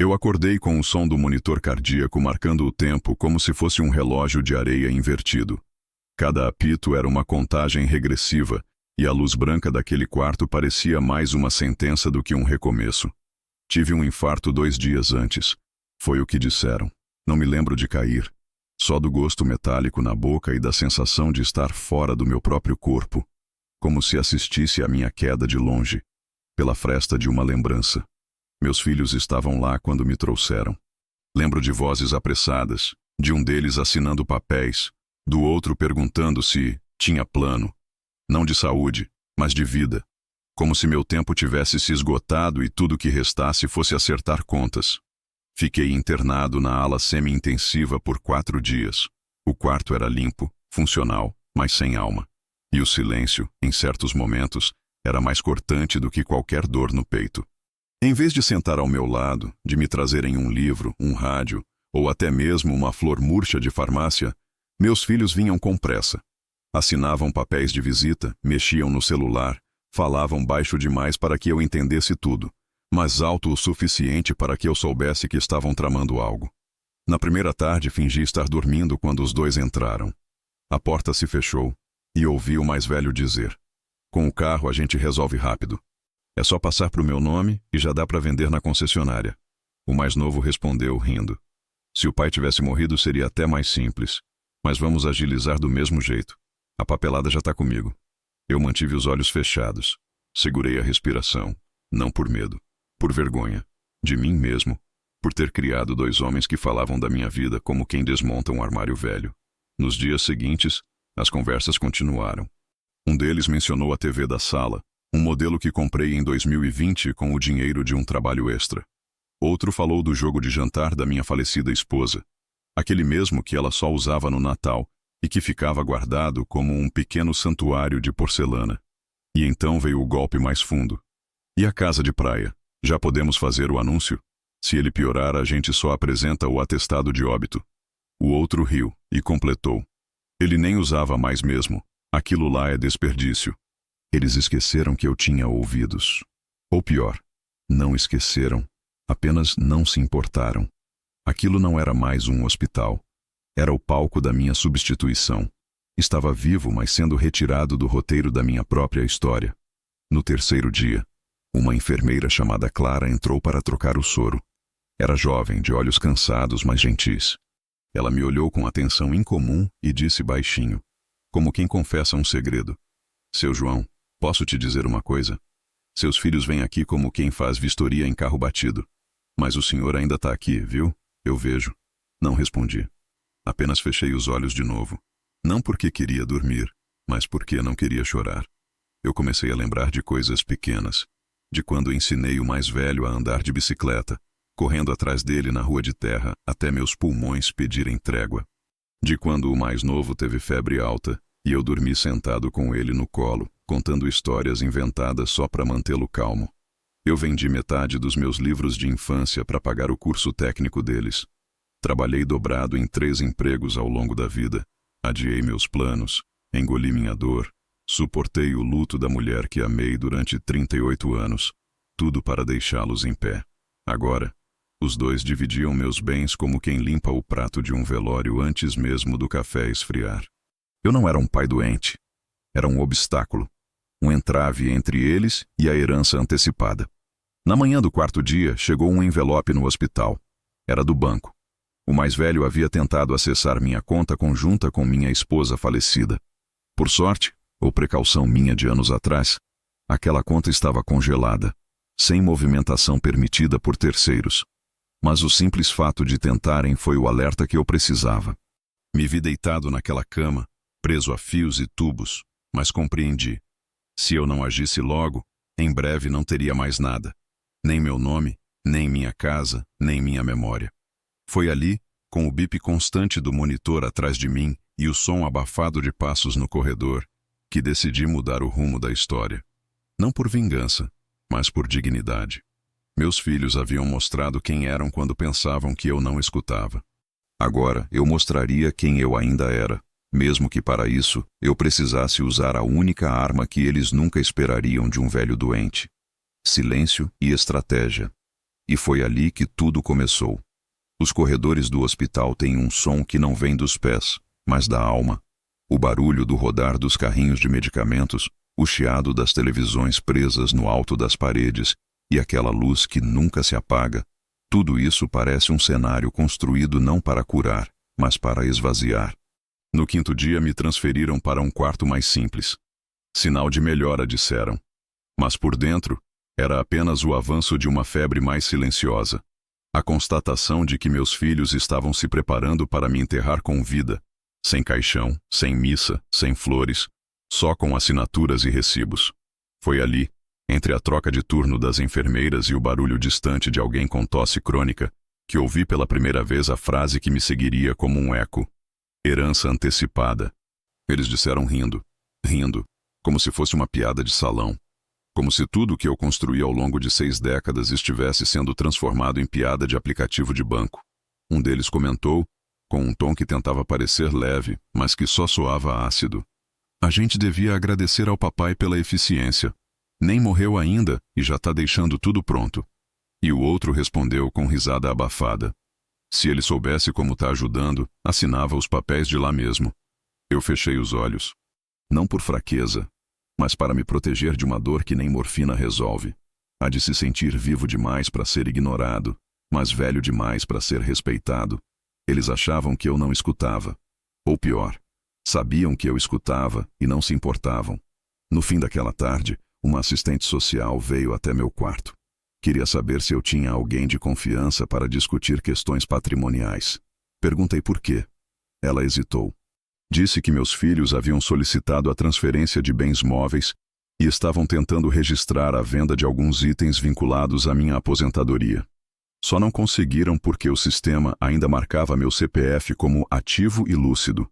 Eu acordei com o som do monitor cardíaco marcando o tempo como se fosse um relógio de areia invertido. Cada apito era uma contagem regressiva, e a luz branca daquele quarto parecia mais uma sentença do que um recomeço. Tive um infarto 2 dias antes. Foi o que disseram. Não me lembro de cair. Só do gosto metálico na boca e da sensação de estar fora do meu próprio corpo, como se assistisse à minha queda de longe, pela fresta de uma lembrança. Meus filhos estavam lá quando me trouxeram. Lembro de vozes apressadas, de um deles assinando papéis, do outro perguntando se tinha plano. Não de saúde, mas de vida. Como se meu tempo tivesse se esgotado e tudo que restasse fosse acertar contas. Fiquei internado na ala semi-intensiva por 4 dias. O quarto era limpo, funcional, mas sem alma. E o silêncio, em certos momentos, era mais cortante do que qualquer dor no peito. Em vez de sentar ao meu lado, de me trazerem um livro, um rádio, ou até mesmo uma flor murcha de farmácia, meus filhos vinham com pressa. Assinavam papéis de visita, mexiam no celular, falavam baixo demais para que eu entendesse tudo, mas alto o suficiente para que eu soubesse que estavam tramando algo. Na primeira tarde fingi estar dormindo quando os 2 entraram. A porta se fechou, e ouvi o mais velho dizer: "Com o carro a gente resolve rápido. É só passar pro meu nome e já dá para vender na concessionária." O mais novo respondeu, rindo: "Se o pai tivesse morrido seria até mais simples, mas vamos agilizar do mesmo jeito. A papelada já tá comigo." Eu mantive os olhos fechados. Segurei a respiração, não por medo, por vergonha, de mim mesmo, por ter criado 2 homens que falavam da minha vida como quem desmonta um armário velho. Nos dias seguintes, as conversas continuaram. Um deles mencionou a TV da sala, um modelo que comprei em 2020 com o dinheiro de um trabalho extra. Outro falou do jogo de jantar da minha falecida esposa, aquele mesmo que ela só usava no Natal e que ficava guardado como um pequeno santuário de porcelana. E então veio o golpe mais fundo. "E a casa de praia? Já podemos fazer o anúncio? Se ele piorar, a gente só apresenta o atestado de óbito." O outro riu e completou: "Ele nem usava mais mesmo. Aquilo lá é desperdício." Eles esqueceram que eu tinha ouvidos. Ou pior, não esqueceram, apenas não se importaram. Aquilo não era mais um hospital. Era o palco da minha substituição. Estava vivo, mas sendo retirado do roteiro da minha própria história. No 3º dia, uma enfermeira chamada Clara entrou para trocar o soro. Era jovem, de olhos cansados, mas gentis. Ela me olhou com atenção incomum e disse baixinho, como quem confessa um segredo: "Seu João, posso te dizer uma coisa? Seus filhos vêm aqui como quem faz vistoria em carro batido. Mas o senhor ainda está aqui, viu? Eu vejo." Não respondi. Apenas fechei os olhos de novo. Não porque queria dormir, mas porque não queria chorar. Eu comecei a lembrar de coisas pequenas. De quando ensinei o mais velho a andar de bicicleta, correndo atrás dele na rua de terra até meus pulmões pedirem trégua. De quando o mais novo teve febre alta e eu dormi sentado com ele no colo, contando histórias inventadas só para mantê-lo calmo. Eu vendi metade dos meus livros de infância para pagar o curso técnico deles. Trabalhei dobrado em 3 empregos ao longo da vida. Adiei meus planos, engoli minha dor, suportei o luto da mulher que amei durante 38 anos, tudo para deixá-los em pé. Agora, os 2 dividiam meus bens como quem limpa o prato de um velório antes mesmo do café esfriar. Eu não era um pai doente. Era um obstáculo, um entrave entre eles e a herança antecipada. Na manhã do 4º dia, chegou um envelope no hospital. Era do banco. O mais velho havia tentado acessar minha conta conjunta com minha esposa falecida. Por sorte, ou precaução minha de anos atrás, aquela conta estava congelada, sem movimentação permitida por terceiros. Mas o simples fato de tentarem foi o alerta que eu precisava. Me vi deitado naquela cama, preso a fios e tubos, mas compreendi. Se eu não agisse logo, em breve não teria mais nada. Nem meu nome, nem minha casa, nem minha memória. Foi ali, com o bip constante do monitor atrás de mim e o som abafado de passos no corredor, que decidi mudar o rumo da história. Não por vingança, mas por dignidade. Meus filhos haviam mostrado quem eram quando pensavam que eu não escutava. Agora eu mostraria quem eu ainda era, mesmo que para isso eu precisasse usar a única arma que eles nunca esperariam de um velho doente: silêncio e estratégia. E foi ali que tudo começou. Os corredores do hospital têm um som que não vem dos pés, mas da alma. O barulho do rodar dos carrinhos de medicamentos, o chiado das televisões presas no alto das paredes e aquela luz que nunca se apaga, tudo isso parece um cenário construído não para curar, mas para esvaziar. No quinto dia me transferiram para um quarto mais simples. Sinal de melhora, disseram. Mas por dentro, era apenas o avanço de uma febre mais silenciosa. A constatação de que meus filhos estavam se preparando para me enterrar com vida, sem caixão, sem missa, sem flores, só com assinaturas e recibos. Foi ali, entre a troca de turno das enfermeiras e o barulho distante de alguém com tosse crônica, que ouvi pela primeira vez a frase que me seguiria como um eco. Herança antecipada. Eles disseram rindo, como se fosse uma piada de salão. Como se tudo o que eu construí ao longo de 6 décadas estivesse sendo transformado em piada de aplicativo de banco. Um deles comentou, com um tom que tentava parecer leve, mas que só soava ácido. A gente devia agradecer ao papai pela eficiência. Nem morreu ainda e já está deixando tudo pronto. E o outro respondeu com risada abafada. Se ele soubesse como está ajudando, assinava os papéis de lá mesmo. Eu fechei os olhos. Não por fraqueza, mas para me proteger de uma dor que nem morfina resolve. A de se sentir vivo demais para ser ignorado, mas velho demais para ser respeitado. Eles achavam que eu não escutava. Ou pior, sabiam que eu escutava e não se importavam. No fim daquela tarde, uma assistente social veio até meu quarto. Queria saber se eu tinha alguém de confiança para discutir questões patrimoniais. Perguntei por quê. Ela hesitou. Disse que meus filhos haviam solicitado a transferência de bens móveis e estavam tentando registrar a venda de alguns itens vinculados à minha aposentadoria. Só não conseguiram porque o sistema ainda marcava meu CPF como ativo e lúcido.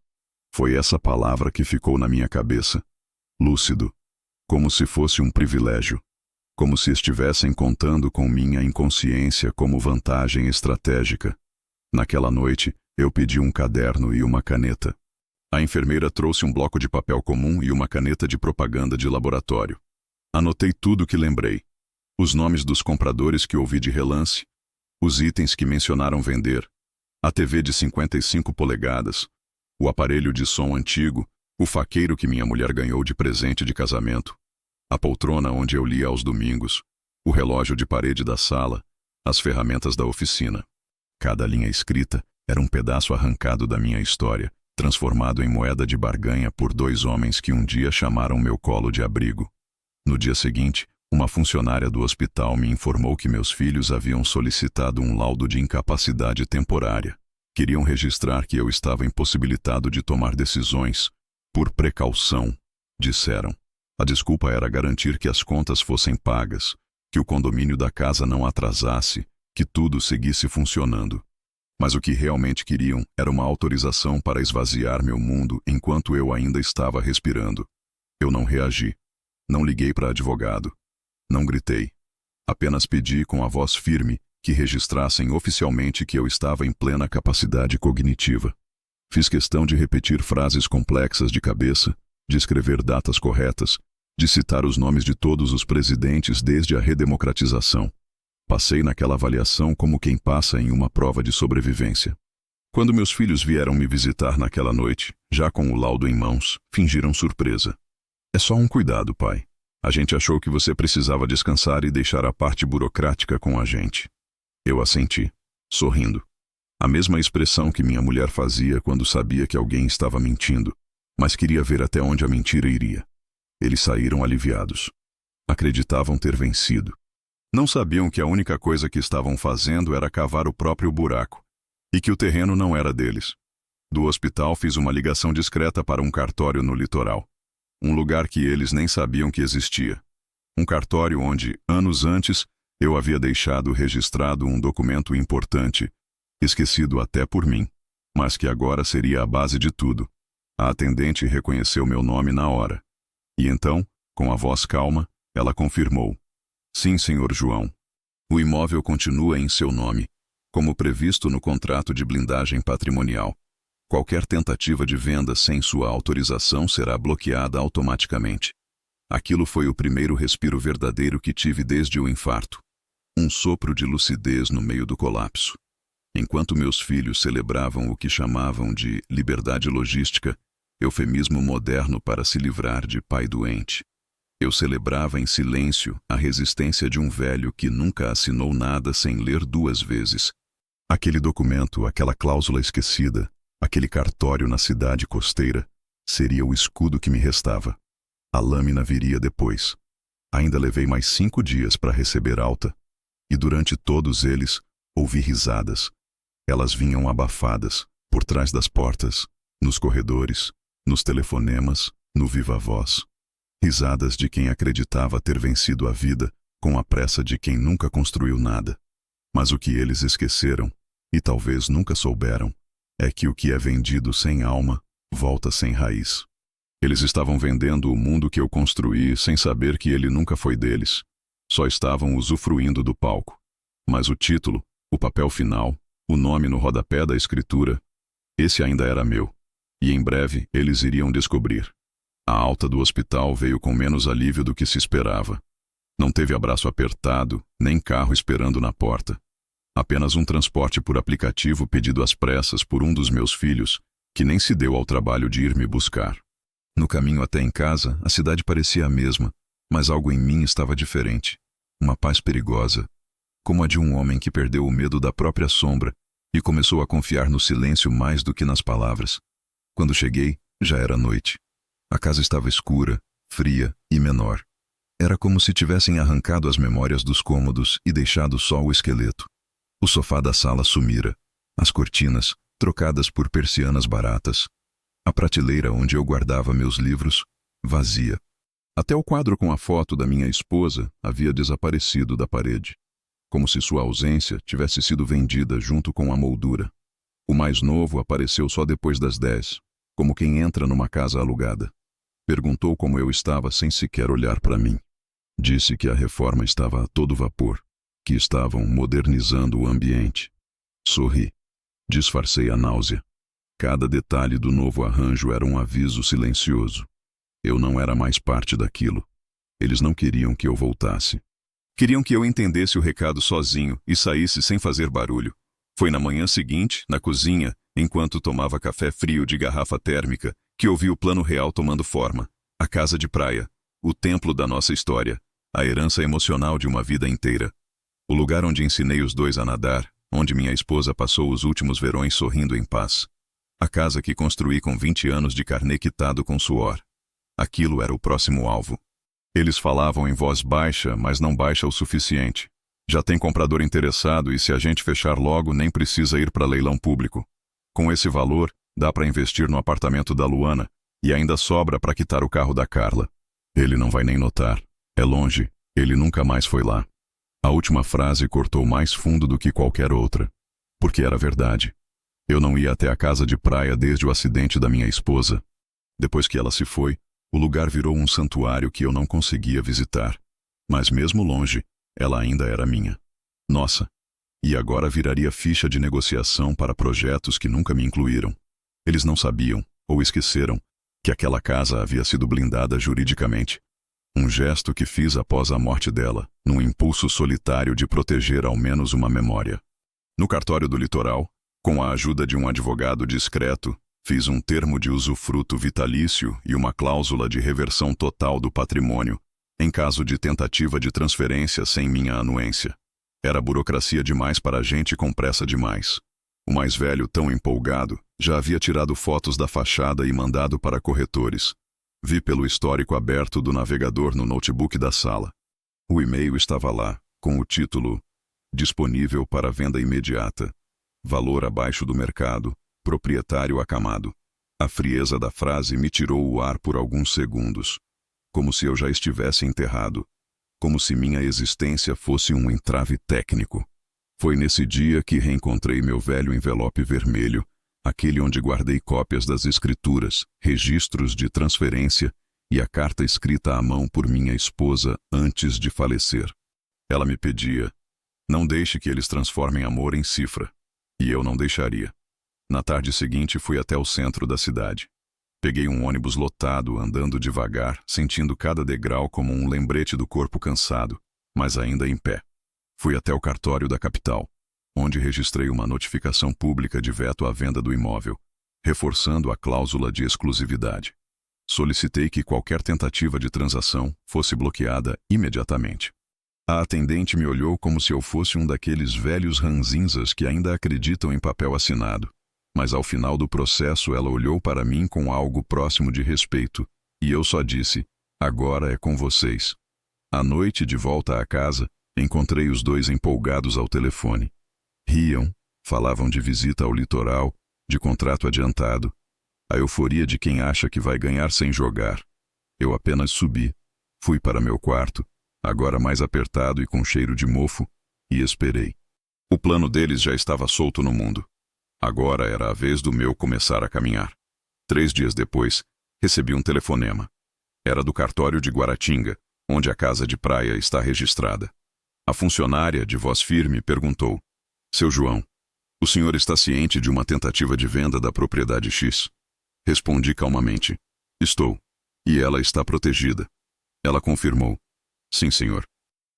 Foi essa palavra que ficou na minha cabeça. Lúcido. Como se fosse um privilégio. Como se estivessem contando com minha inconsciência como vantagem estratégica. Naquela noite, eu pedi um caderno e uma caneta. A enfermeira trouxe um bloco de papel comum e uma caneta de propaganda de laboratório. Anotei tudo o que lembrei. Os nomes dos compradores que ouvi de relance, os itens que mencionaram vender, a TV de 55 polegadas, o aparelho de som antigo, o faqueiro que minha mulher ganhou de presente de casamento, a poltrona onde eu lia aos domingos, o relógio de parede da sala, as ferramentas da oficina. Cada linha escrita era um pedaço arrancado da minha história, transformado em moeda de barganha por 2 homens que um dia chamaram meu colo de abrigo. No dia seguinte, uma funcionária do hospital me informou que meus filhos haviam solicitado um laudo de incapacidade temporária. Queriam registrar que eu estava impossibilitado de tomar decisões, por precaução, disseram. A desculpa era garantir que as contas fossem pagas, que o condomínio da casa não atrasasse, que tudo seguisse funcionando. Mas o que realmente queriam era uma autorização para esvaziar meu mundo enquanto eu ainda estava respirando. Eu não reagi. Não liguei para advogado. Não gritei. Apenas pedi com a voz firme que registrassem oficialmente que eu estava em plena capacidade cognitiva. Fiz questão de repetir frases complexas de cabeça, de escrever datas corretas, de citar os nomes de todos os presidentes desde a redemocratização. Passei naquela avaliação como quem passa em uma prova de sobrevivência. Quando meus filhos vieram me visitar naquela noite, já com o laudo em mãos, fingiram surpresa. É só um cuidado, pai. A gente achou que você precisava descansar e deixar a parte burocrática com a gente. Eu assenti, sorrindo. A mesma expressão que minha mulher fazia quando sabia que alguém estava mentindo, mas queria ver até onde a mentira iria. Eles saíram aliviados. Acreditavam ter vencido. Não sabiam que a única coisa que estavam fazendo era cavar o próprio buraco, e que o terreno não era deles. Do hospital fiz uma ligação discreta para um cartório no litoral. Um lugar que eles nem sabiam que existia. Um cartório onde, anos antes, eu havia deixado registrado um documento importante, esquecido até por mim, mas que agora seria a base de tudo. A atendente reconheceu meu nome na hora. E então, com a voz calma, ela confirmou. Sim, senhor João. O imóvel continua em seu nome, como previsto no contrato de blindagem patrimonial. Qualquer tentativa de venda sem sua autorização será bloqueada automaticamente. Aquilo foi o primeiro respiro verdadeiro que tive desde o infarto. Um sopro de lucidez no meio do colapso. Enquanto meus filhos celebravam o que chamavam de liberdade logística, eufemismo moderno para se livrar de pai doente, eu celebrava em silêncio a resistência de um velho que nunca assinou nada sem ler 2 vezes. Aquele documento, aquela cláusula esquecida, aquele cartório na cidade costeira, seria o escudo que me restava. A lâmina viria depois. Ainda levei mais 5 dias para receber alta, e durante todos eles ouvi risadas. Elas vinham abafadas, por trás das portas, nos corredores, nos telefonemas, no viva-voz. Risadas de quem acreditava ter vencido a vida com a pressa de quem nunca construiu nada. Mas o que eles esqueceram, e talvez nunca souberam, é que o que é vendido sem alma, volta sem raiz. Eles estavam vendendo o mundo que eu construí sem saber que ele nunca foi deles. Só estavam usufruindo do palco. Mas o título, o papel final, o nome no rodapé da escritura, esse ainda era meu. E em breve eles iriam descobrir. A alta do hospital veio com menos alívio do que se esperava. Não teve abraço apertado, nem carro esperando na porta. Apenas um transporte por aplicativo pedido às pressas por um dos meus filhos, que nem se deu ao trabalho de ir me buscar. No caminho até em casa, a cidade parecia a mesma, mas algo em mim estava diferente. Uma paz perigosa, como a de um homem que perdeu o medo da própria sombra e começou a confiar no silêncio mais do que nas palavras. Quando cheguei, já era noite. A casa estava escura, fria e menor. Era como se tivessem arrancado as memórias dos cômodos e deixado só o esqueleto. O sofá da sala sumira, as cortinas, trocadas por persianas baratas. A prateleira onde eu guardava meus livros, vazia. Até o quadro com a foto da minha esposa havia desaparecido da parede, como se sua ausência tivesse sido vendida junto com a moldura. O mais novo apareceu só depois das 10, como quem entra numa casa alugada. Perguntou como eu estava sem sequer olhar para mim. Disse que a reforma estava a todo vapor, que estavam modernizando o ambiente. Sorri. Disfarcei a náusea. Cada detalhe do novo arranjo era um aviso silencioso. Eu não era mais parte daquilo. Eles não queriam que eu voltasse. Queriam que eu entendesse o recado sozinho e saísse sem fazer barulho. Foi na manhã seguinte, na cozinha, enquanto tomava café frio de garrafa térmica, que ouvi o plano real tomando forma. A casa de praia, o templo da nossa história, a herança emocional de uma vida inteira. O lugar onde ensinei os dois a nadar, onde minha esposa passou os últimos verões sorrindo em paz. A casa que construí com 20 anos de carnê quitado com suor. Aquilo era o próximo alvo. Eles falavam em voz baixa, mas não baixa o suficiente. Já tem comprador interessado e se a gente fechar logo nem precisa ir para leilão público. Com esse valor, dá para investir no apartamento da Luana e ainda sobra para quitar o carro da Carla. Ele não vai nem notar. É longe, ele nunca mais foi lá. A última frase cortou mais fundo do que qualquer outra. Porque era verdade. Eu não ia até a casa de praia desde o acidente da minha esposa. Depois que ela se foi, o lugar virou um santuário que eu não conseguia visitar. Mas mesmo longe, ela ainda era minha. Nossa. E agora viraria ficha de negociação para projetos que nunca me incluíram. Eles não sabiam, ou esqueceram, que aquela casa havia sido blindada juridicamente. Um gesto que fiz após a morte dela, num impulso solitário de proteger ao menos uma memória. No cartório do litoral, com a ajuda de um advogado discreto, fiz um termo de usufruto vitalício e uma cláusula de reversão total do patrimônio, em caso de tentativa de transferência sem minha anuência. Era burocracia demais para a gente com pressa demais. O mais velho, tão empolgado, já havia tirado fotos da fachada e mandado para corretores. Vi pelo histórico aberto do navegador no notebook da sala. O e-mail estava lá, com o título "Disponível para venda imediata. Valor abaixo do mercado. Proprietário acamado." A frieza da frase me tirou o ar por alguns segundos. Como se eu já estivesse enterrado. Como se minha existência fosse um entrave técnico. Foi nesse dia que reencontrei meu velho envelope vermelho, aquele onde guardei cópias das escrituras, registros de transferência e a carta escrita à mão por minha esposa antes de falecer. Ela me pedia: não deixe que eles transformem amor em cifra. E eu não deixaria. Na tarde seguinte fui até o centro da cidade. Peguei um ônibus lotado, andando devagar, sentindo cada degrau como um lembrete do corpo cansado, mas ainda em pé. Fui até o cartório da capital, onde registrei uma notificação pública de veto à venda do imóvel, reforçando a cláusula de exclusividade. Solicitei que qualquer tentativa de transação fosse bloqueada imediatamente. A atendente me olhou como se eu fosse um daqueles velhos ranzinzas que ainda acreditam em papel assinado, mas ao final do processo ela olhou para mim com algo próximo de respeito, e eu só disse: agora é com vocês. À noite, de volta à casa, encontrei os dois empolgados ao telefone. Riam, falavam de visita ao litoral, de contrato adiantado, a euforia de quem acha que vai ganhar sem jogar. Eu apenas subi, fui para meu quarto, agora mais apertado e com cheiro de mofo, e esperei. O plano deles já estava solto no mundo. Agora era a vez do meu começar a caminhar. 3 dias depois, recebi um telefonema. Era do cartório de Guaratinga, onde a casa de praia está registrada. A funcionária, de voz firme, perguntou: Seu João, o senhor está ciente de uma tentativa de venda da propriedade X? Respondi calmamente: Estou. E ela está protegida. Ela confirmou: Sim, senhor.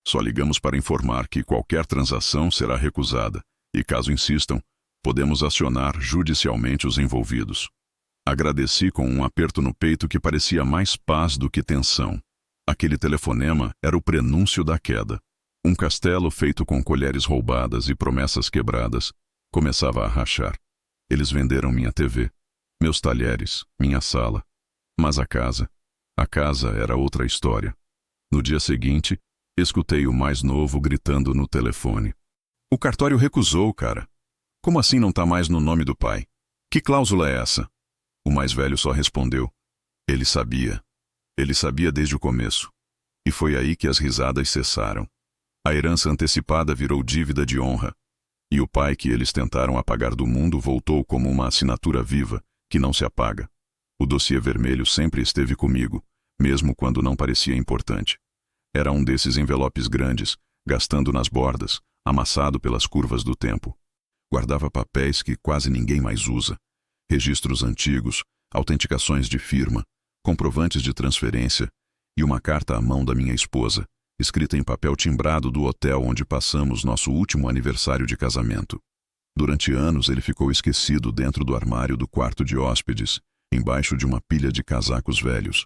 Só ligamos para informar que qualquer transação será recusada e, caso insistam, podemos acionar judicialmente os envolvidos. Agradeci com um aperto no peito que parecia mais paz do que tensão. Aquele telefonema era o prenúncio da queda. Um castelo feito com colheres roubadas e promessas quebradas começava a rachar. Eles venderam minha TV, meus talheres, minha sala. Mas a casa era outra história. No dia seguinte, escutei o mais novo gritando no telefone: O cartório recusou, cara. Como assim não está mais no nome do pai? Que cláusula é essa? O mais velho só respondeu: Ele sabia. Ele sabia desde o começo. E foi aí que as risadas cessaram. A herança antecipada virou dívida de honra. E o pai que eles tentaram apagar do mundo voltou como uma assinatura viva, que não se apaga. O dossiê vermelho sempre esteve comigo, mesmo quando não parecia importante. Era um desses envelopes grandes, gastando nas bordas, amassado pelas curvas do tempo. Guardava papéis que quase ninguém mais usa. Registros antigos, autenticações de firma, comprovantes de transferência e uma carta à mão da minha esposa, escrita em papel timbrado do hotel onde passamos nosso último aniversário de casamento. Durante anos ele ficou esquecido dentro do armário do quarto de hóspedes, embaixo de uma pilha de casacos velhos.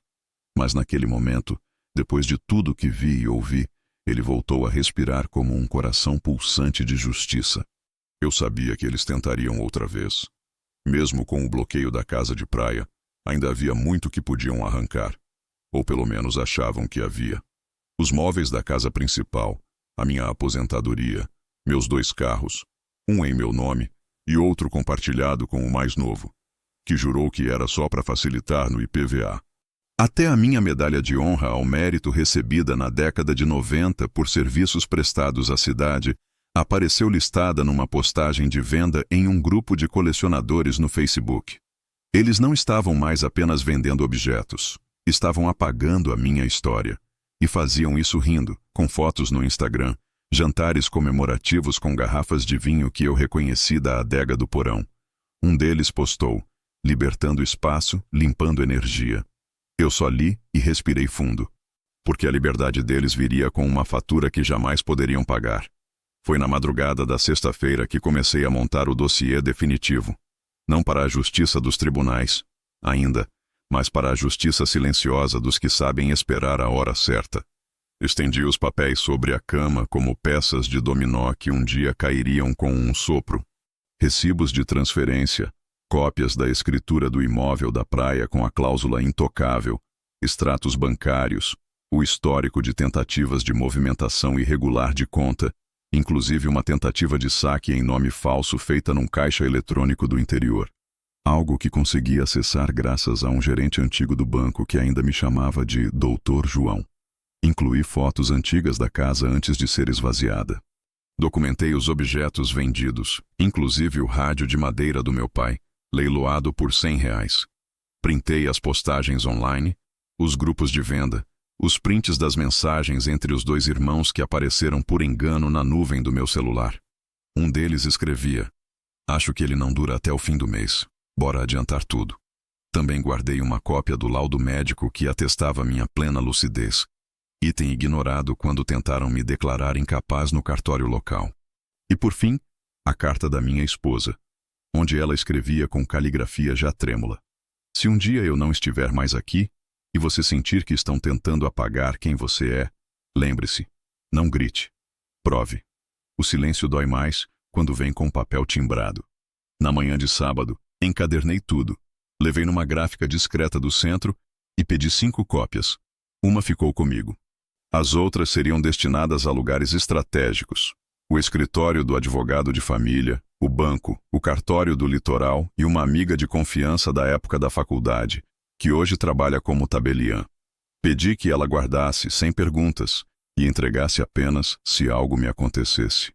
Mas naquele momento, depois de tudo que vi e ouvi, ele voltou a respirar como um coração pulsante de justiça. Eu sabia que eles tentariam outra vez. Mesmo com o bloqueio da casa de praia, ainda havia muito que podiam arrancar. Ou pelo menos achavam que havia. Os móveis da casa principal, a minha aposentadoria, meus 2 carros, um em meu nome e outro compartilhado com o mais novo, que jurou que era só para facilitar no IPVA. Até a minha medalha de honra ao mérito recebida na década de 90 por serviços prestados à cidade apareceu listada numa postagem de venda em um grupo de colecionadores no Facebook. Eles não estavam mais apenas vendendo objetos, estavam apagando a minha história. E faziam isso rindo, com fotos no Instagram, jantares comemorativos com garrafas de vinho que eu reconheci da adega do porão. Um deles postou: libertando espaço, limpando energia. Eu só li e respirei fundo, porque a liberdade deles viria com uma fatura que jamais poderiam pagar. Foi na madrugada da sexta-feira que comecei a montar o dossiê definitivo. Não para a justiça dos tribunais, ainda, mas para a justiça silenciosa dos que sabem esperar a hora certa. Estendi os papéis sobre a cama como peças de dominó que um dia cairiam com um sopro. Recibos de transferência, cópias da escritura do imóvel da praia com a cláusula intocável, extratos bancários, o histórico de tentativas de movimentação irregular de conta, inclusive uma tentativa de saque em nome falso feita num caixa eletrônico do interior. Algo que consegui acessar graças a um gerente antigo do banco que ainda me chamava de Doutor João. Incluí fotos antigas da casa antes de ser esvaziada. Documentei os objetos vendidos, inclusive o rádio de madeira do meu pai, leiloado por R$100. Printei as postagens online, os grupos de venda, os prints das mensagens entre os 2 irmãos que apareceram por engano na nuvem do meu celular. Um deles escrevia: Acho que ele não dura até o fim do mês. Bora adiantar tudo. Também guardei uma cópia do laudo médico que atestava minha plena lucidez. item ignorado quando tentaram me declarar incapaz no cartório local. E por fim, a carta da minha esposa, onde ela escrevia com caligrafia já trêmula: se um dia eu não estiver mais aqui, e você sentir que estão tentando apagar quem você é, lembre-se, não grite. Prove. O silêncio dói mais quando vem com papel timbrado. Na manhã de sábado, encadernei tudo. Levei numa gráfica discreta do centro e pedi 5 cópias. Uma ficou comigo. As outras seriam destinadas a lugares estratégicos: o escritório do advogado de família, o banco, o cartório do litoral e uma amiga de confiança da época da faculdade, que hoje trabalha como tabeliã. Pedi que ela guardasse sem perguntas e entregasse apenas se algo me acontecesse.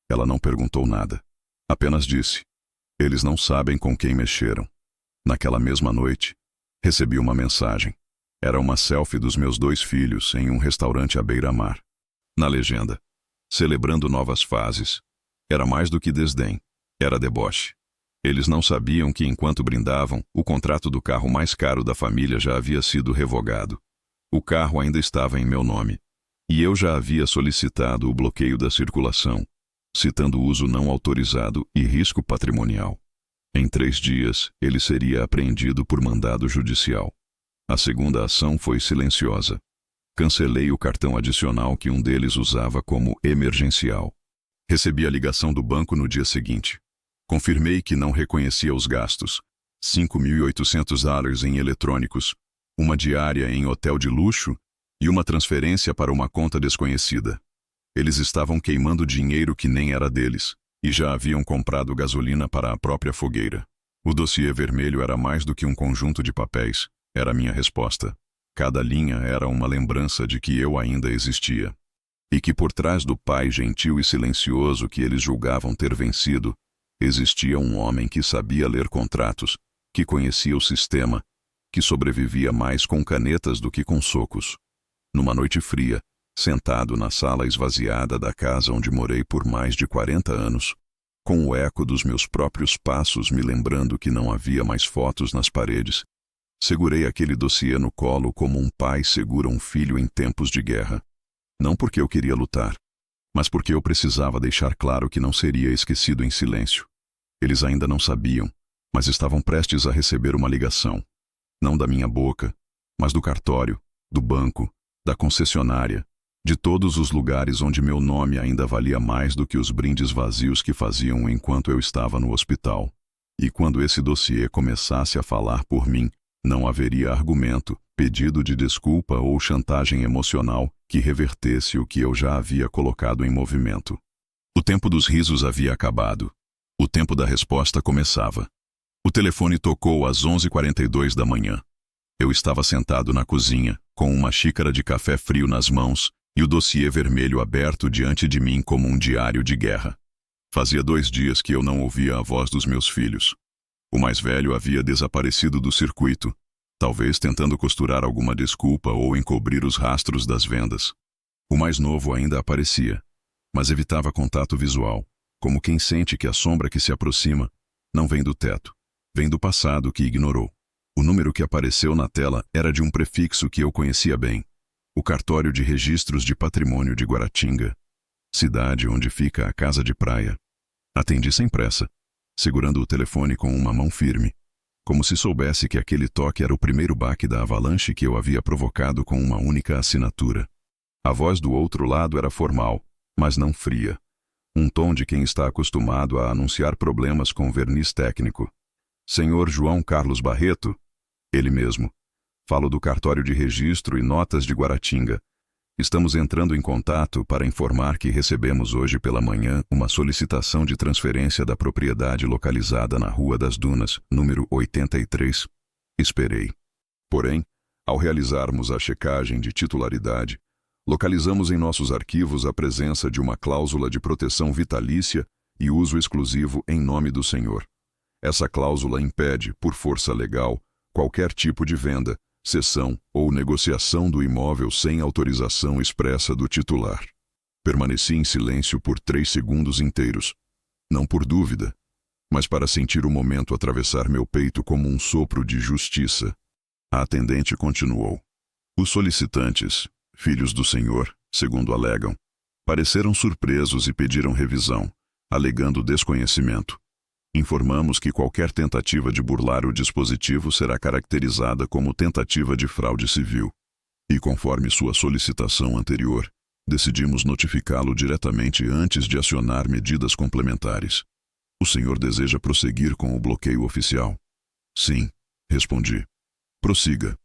Ela não perguntou nada. Apenas disse: eles não sabem com quem mexeram. Naquela mesma noite, recebi uma mensagem. Era uma selfie dos meus 2 filhos em um restaurante à beira-mar. Na legenda: celebrando novas fases. Era mais do que desdém. Era deboche. Eles não sabiam que, enquanto brindavam, o contrato do carro mais caro da família já havia sido revogado. O carro ainda estava em meu nome. E eu já havia solicitado o bloqueio da circulação, citando uso não autorizado e risco patrimonial. Em 3 dias, ele seria apreendido por mandado judicial. A segunda ação foi silenciosa. Cancelei o cartão adicional que um deles usava como emergencial. Recebi a ligação do banco no dia seguinte. Confirmei que não reconhecia os gastos: $5.800 em eletrônicos, uma diária em hotel de luxo e uma transferência para uma conta desconhecida. Eles estavam queimando dinheiro que nem era deles, e já haviam comprado gasolina para a própria fogueira. O dossiê vermelho era mais do que um conjunto de papéis, era minha resposta. Cada linha era uma lembrança de que eu ainda existia. E que por trás do pai gentil e silencioso que eles julgavam ter vencido, existia um homem que sabia ler contratos, que conhecia o sistema, que sobrevivia mais com canetas do que com socos. Numa noite fria, sentado na sala esvaziada da casa onde morei por mais de 40 anos, com o eco dos meus próprios passos me lembrando que não havia mais fotos nas paredes, segurei aquele dossiê no colo como um pai segura um filho em tempos de guerra. Não porque eu queria lutar, mas porque eu precisava deixar claro que não seria esquecido em silêncio. Eles ainda não sabiam, mas estavam prestes a receber uma ligação. Não da minha boca, mas do cartório, do banco, da concessionária, de todos os lugares onde meu nome ainda valia mais do que os brindes vazios que faziam enquanto eu estava no hospital. E quando esse dossiê começasse a falar por mim, não haveria argumento, pedido de desculpa ou chantagem emocional que revertesse o que eu já havia colocado em movimento. O tempo dos risos havia acabado. O tempo da resposta começava. O telefone tocou às 11h42 da manhã. Eu estava sentado na cozinha, com uma xícara de café frio nas mãos e o dossiê vermelho aberto diante de mim como um diário de guerra. Fazia 2 dias que eu não ouvia a voz dos meus filhos. O mais velho havia desaparecido do circuito, talvez tentando costurar alguma desculpa ou encobrir os rastros das vendas. O mais novo ainda aparecia, mas evitava contato visual, como quem sente que a sombra que se aproxima não vem do teto, vem do passado que ignorou. O número que apareceu na tela era de um prefixo que eu conhecia bem: o Cartório de Registros de Patrimônio de Guaratinga, cidade onde fica a casa de praia. Atendi sem pressa, segurando o telefone com uma mão firme, como se soubesse que aquele toque era o primeiro baque da avalanche que eu havia provocado com uma única assinatura. A voz do outro lado era formal, mas não fria. Um tom de quem está acostumado a anunciar problemas com verniz técnico. Senhor João Carlos Barreto? Ele mesmo. Falo do Cartório de Registro e Notas de Guaratinga. Estamos entrando em contato para informar que recebemos hoje pela manhã uma solicitação de transferência da propriedade localizada na Rua das Dunas, número 83. Esperei. Porém, ao realizarmos a checagem de titularidade, localizamos em nossos arquivos a presença de uma cláusula de proteção vitalícia e uso exclusivo em nome do senhor. Essa cláusula impede, por força legal, qualquer tipo de venda, cessão ou negociação do imóvel sem autorização expressa do titular. Permaneci em silêncio por 3 segundos inteiros. Não por dúvida, mas para sentir o momento atravessar meu peito como um sopro de justiça. A atendente continuou. Os solicitantes, filhos do Senhor, segundo alegam, pareceram surpresos e pediram revisão, alegando desconhecimento. Informamos que qualquer tentativa de burlar o dispositivo será caracterizada como tentativa de fraude civil. E conforme sua solicitação anterior, decidimos notificá-lo diretamente antes de acionar medidas complementares. O senhor deseja prosseguir com o bloqueio oficial? Sim, respondi. Prossiga.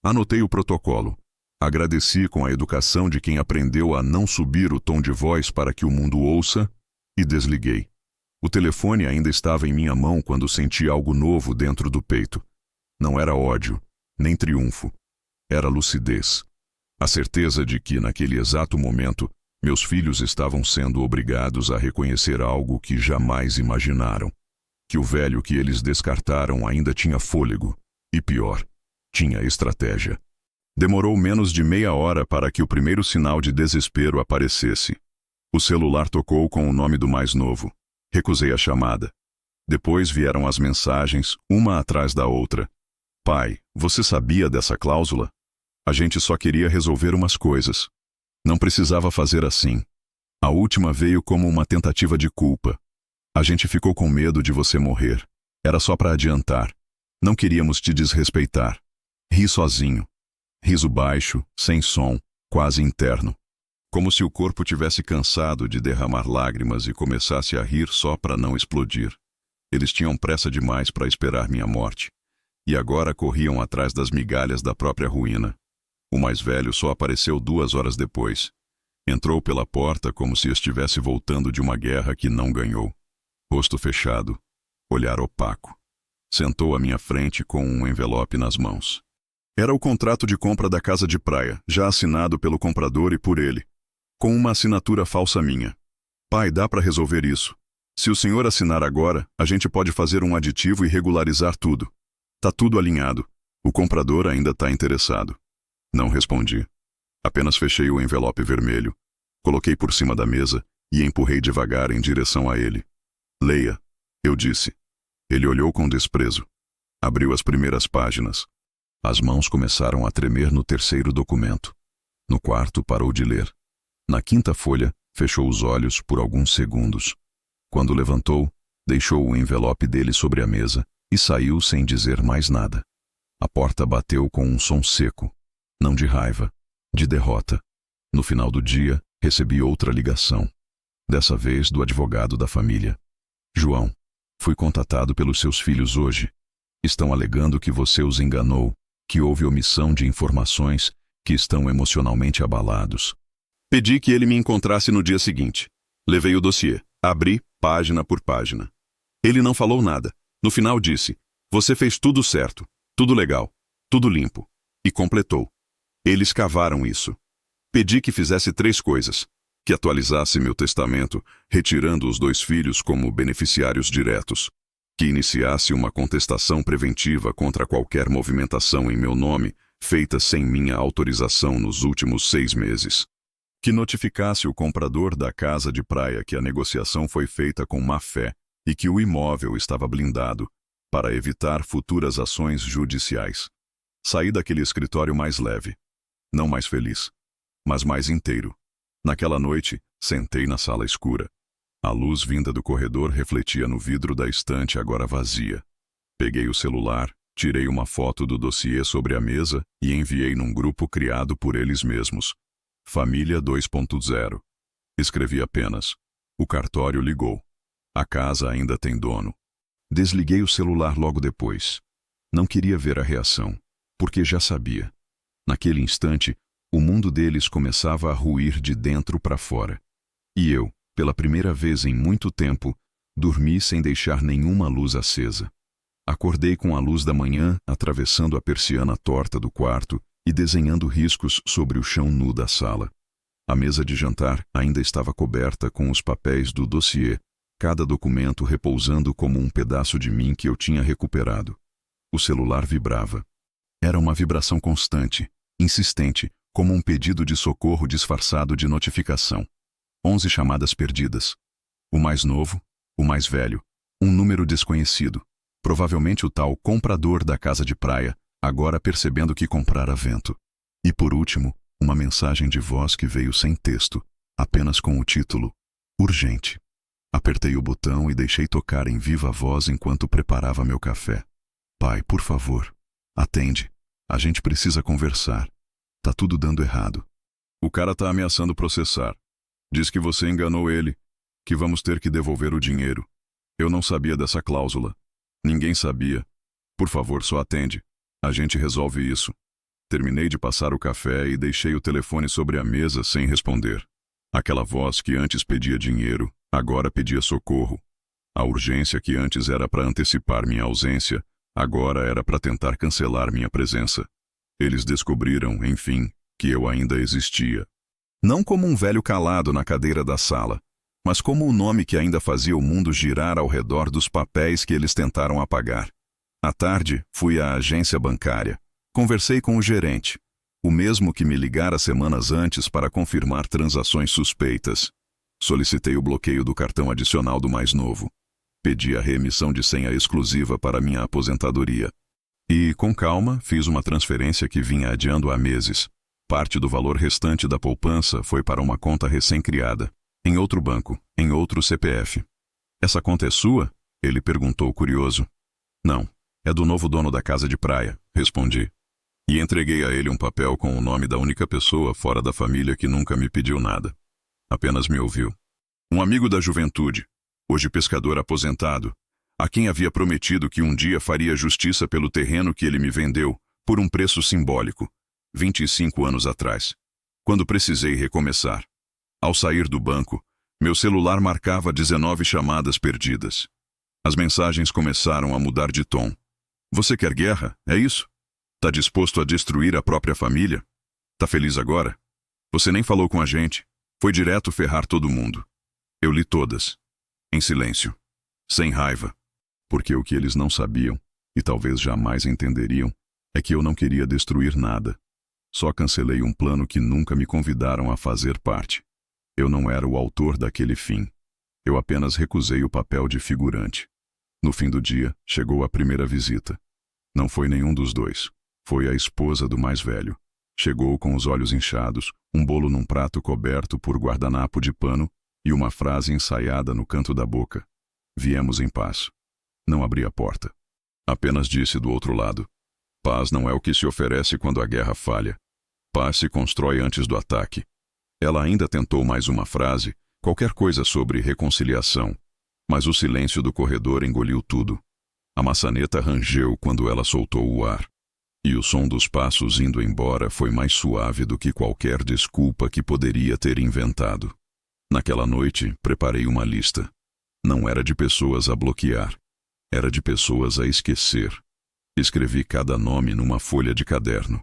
Anotei o protocolo. Agradeci com a educação de quem aprendeu a não subir o tom de voz para que o mundo ouça e desliguei. O telefone ainda estava em minha mão quando senti algo novo dentro do peito. Não era ódio, nem triunfo. Era lucidez. A certeza de que, naquele exato momento, meus filhos estavam sendo obrigados a reconhecer algo que jamais imaginaram. Que o velho que eles descartaram ainda tinha fôlego. E pior, tinha estratégia. Demorou menos de meia hora para que o primeiro sinal de desespero aparecesse. O celular tocou com o nome do mais novo. Recusei a chamada. Depois vieram as mensagens, uma atrás da outra. Pai, você sabia dessa cláusula? A gente só queria resolver umas coisas. Não precisava fazer assim. A última veio como uma tentativa de culpa. A gente ficou com medo de você morrer. Era só para adiantar. Não queríamos te desrespeitar. Ri sozinho. Riso baixo, sem som, quase interno. Como se o corpo tivesse cansado de derramar lágrimas e começasse a rir só para não explodir. Eles tinham pressa demais para esperar minha morte. E agora corriam atrás das migalhas da própria ruína. O mais velho só apareceu 2 horas depois. Entrou pela porta como se estivesse voltando de uma guerra que não ganhou. Rosto fechado, olhar opaco. Sentou à minha frente com um envelope nas mãos. Era o contrato de compra da casa de praia, já assinado pelo comprador e por ele. Com uma assinatura falsa minha. Pai, dá para resolver isso. Se o senhor assinar agora, a gente pode fazer um aditivo e regularizar tudo. Tá tudo alinhado. O comprador ainda tá interessado. Não respondi. Apenas fechei o envelope vermelho, coloquei por cima da mesa e empurrei devagar em direção a ele. Leia, eu disse. Ele olhou com desprezo. Abriu as primeiras páginas. As mãos começaram a tremer no terceiro documento. No quarto, parou de ler. Na quinta folha, fechou os olhos por alguns segundos. Quando levantou, deixou o envelope dele sobre a mesa e saiu sem dizer mais nada. A porta bateu com um som seco. Não de raiva, de derrota. No final do dia, recebi outra ligação. Dessa vez do advogado da família. João, fui contatado pelos seus filhos hoje. Estão alegando que você os enganou, que houve omissão de informações, que estão emocionalmente abalados. Pedi que ele me encontrasse no dia seguinte. Levei o dossiê, abri página por página. Ele não falou nada. No final disse, você fez tudo certo, tudo legal, tudo limpo. E completou. Eles cavaram isso. Pedi que fizesse 3 coisas. Que atualizasse meu testamento, retirando os 2 filhos como beneficiários diretos. Que iniciasse uma contestação preventiva contra qualquer movimentação em meu nome, feita sem minha autorização nos últimos 6 meses. Que notificasse o comprador da casa de praia que a negociação foi feita com má fé e que o imóvel estava blindado, para evitar futuras ações judiciais. Saí daquele escritório mais leve. Não mais feliz, mas mais inteiro. Naquela noite, sentei na sala escura. A luz vinda do corredor refletia no vidro da estante agora vazia. Peguei o celular, tirei uma foto do dossiê sobre a mesa e enviei num grupo criado por eles mesmos. Família 2.0. Escrevi apenas. O cartório ligou. A casa ainda tem dono. Desliguei o celular logo depois. Não queria ver a reação, porque já sabia. Naquele instante, o mundo deles começava a ruir de dentro para fora. E eu, pela primeira vez em muito tempo, dormi sem deixar nenhuma luz acesa. Acordei com a luz da manhã atravessando a persiana torta do quarto e desenhando riscos sobre o chão nu da sala. A mesa de jantar ainda estava coberta com os papéis do dossiê, cada documento repousando como um pedaço de mim que eu tinha recuperado. O celular vibrava. Era uma vibração constante, insistente, como um pedido de socorro disfarçado de notificação. 11 chamadas perdidas. O mais novo, o mais velho, um número desconhecido. Provavelmente o tal comprador da casa de praia, agora percebendo que comprara vento. E por último, Uma mensagem de voz que veio sem texto, apenas com o título Urgente. Apertei o botão e deixei tocar em viva voz enquanto preparava meu café. Pai, por favor, atende. A gente precisa conversar. Tá tudo dando errado. O cara tá ameaçando processar. Diz que você enganou ele, que vamos ter que devolver o dinheiro. Eu não sabia dessa cláusula. Ninguém sabia. Por favor, só atende. A gente resolve isso. Terminei de passar o café e deixei o telefone sobre a mesa sem responder. Aquela voz que antes pedia dinheiro, agora pedia socorro. A urgência que antes era para antecipar minha ausência, agora era para tentar cancelar minha presença. Eles descobriram, enfim, que eu ainda existia. Não como um velho calado na cadeira da sala, mas como o nome que ainda fazia o mundo girar ao redor dos papéis que eles tentaram apagar. À tarde, fui à agência bancária. Conversei com o gerente, o mesmo que me ligara semanas antes para confirmar transações suspeitas. Solicitei o bloqueio do cartão adicional do mais novo. Pedi a reemissão de senha exclusiva para minha aposentadoria. E, com calma, fiz uma transferência que vinha adiando há meses. Parte do valor restante da poupança foi para uma conta recém-criada, em outro banco, em outro CPF. Essa conta é sua? Ele perguntou curioso. Não, é do novo dono da casa de praia, respondi. E entreguei a ele um papel com o nome da única pessoa fora da família que nunca me pediu nada. Apenas me ouviu. Um amigo da juventude, hoje pescador aposentado, a quem havia prometido que um dia faria justiça pelo terreno que ele me vendeu por um preço simbólico, 25 anos atrás, quando precisei recomeçar. Ao sair do banco, meu celular marcava 19 chamadas perdidas. As mensagens começaram a mudar de tom. Você quer guerra? É isso? Tá disposto a destruir a própria família? Tá feliz agora? Você nem falou com a gente. Foi direto ferrar todo mundo. Eu li todas. Em silêncio. Sem raiva. Porque o que eles não sabiam, e talvez jamais entenderiam, é que eu não queria destruir nada. Só cancelei um plano que nunca me convidaram a fazer parte. Eu não era o autor daquele fim. Eu apenas recusei o papel de figurante. No fim do dia, chegou a primeira visita. Não foi nenhum dos dois. Foi a esposa do mais velho. Chegou com os olhos inchados, um bolo num prato coberto por guardanapo de pano e uma frase ensaiada no canto da boca. Viemos em paz. Não abri a porta. Apenas disse do outro lado. Paz não é o que se oferece quando a guerra falha. Paz se constrói antes do ataque. Ela ainda tentou mais uma frase, qualquer coisa sobre reconciliação, mas o silêncio do corredor engoliu tudo. A maçaneta rangeu quando ela soltou o ar. E o som dos passos indo embora foi mais suave do que qualquer desculpa que poderia ter inventado. Naquela noite, preparei uma lista. Não era de pessoas a bloquear. Era de pessoas a esquecer. Escrevi cada nome numa folha de caderno.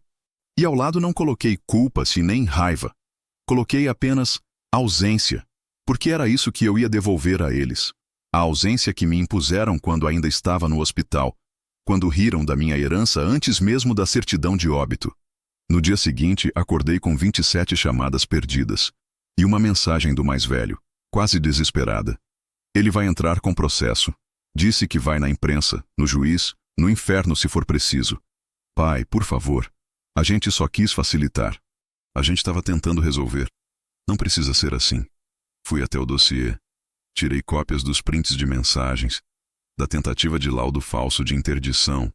E ao lado não coloquei culpa-se nem raiva. Coloquei apenas ausência, porque era isso que eu ia devolver a eles. A ausência que me impuseram quando ainda estava no hospital, quando riram da minha herança antes mesmo da certidão de óbito. No dia seguinte, acordei com 27 chamadas perdidas e uma mensagem do mais velho, quase desesperada. Ele vai entrar com processo. Disse que vai na imprensa, no juiz, no inferno se for preciso. Pai, por favor. A gente só quis facilitar. A gente estava tentando resolver. Não precisa ser assim. Fui até o dossiê. Tirei cópias dos prints de mensagens, da tentativa de laudo falso de interdição,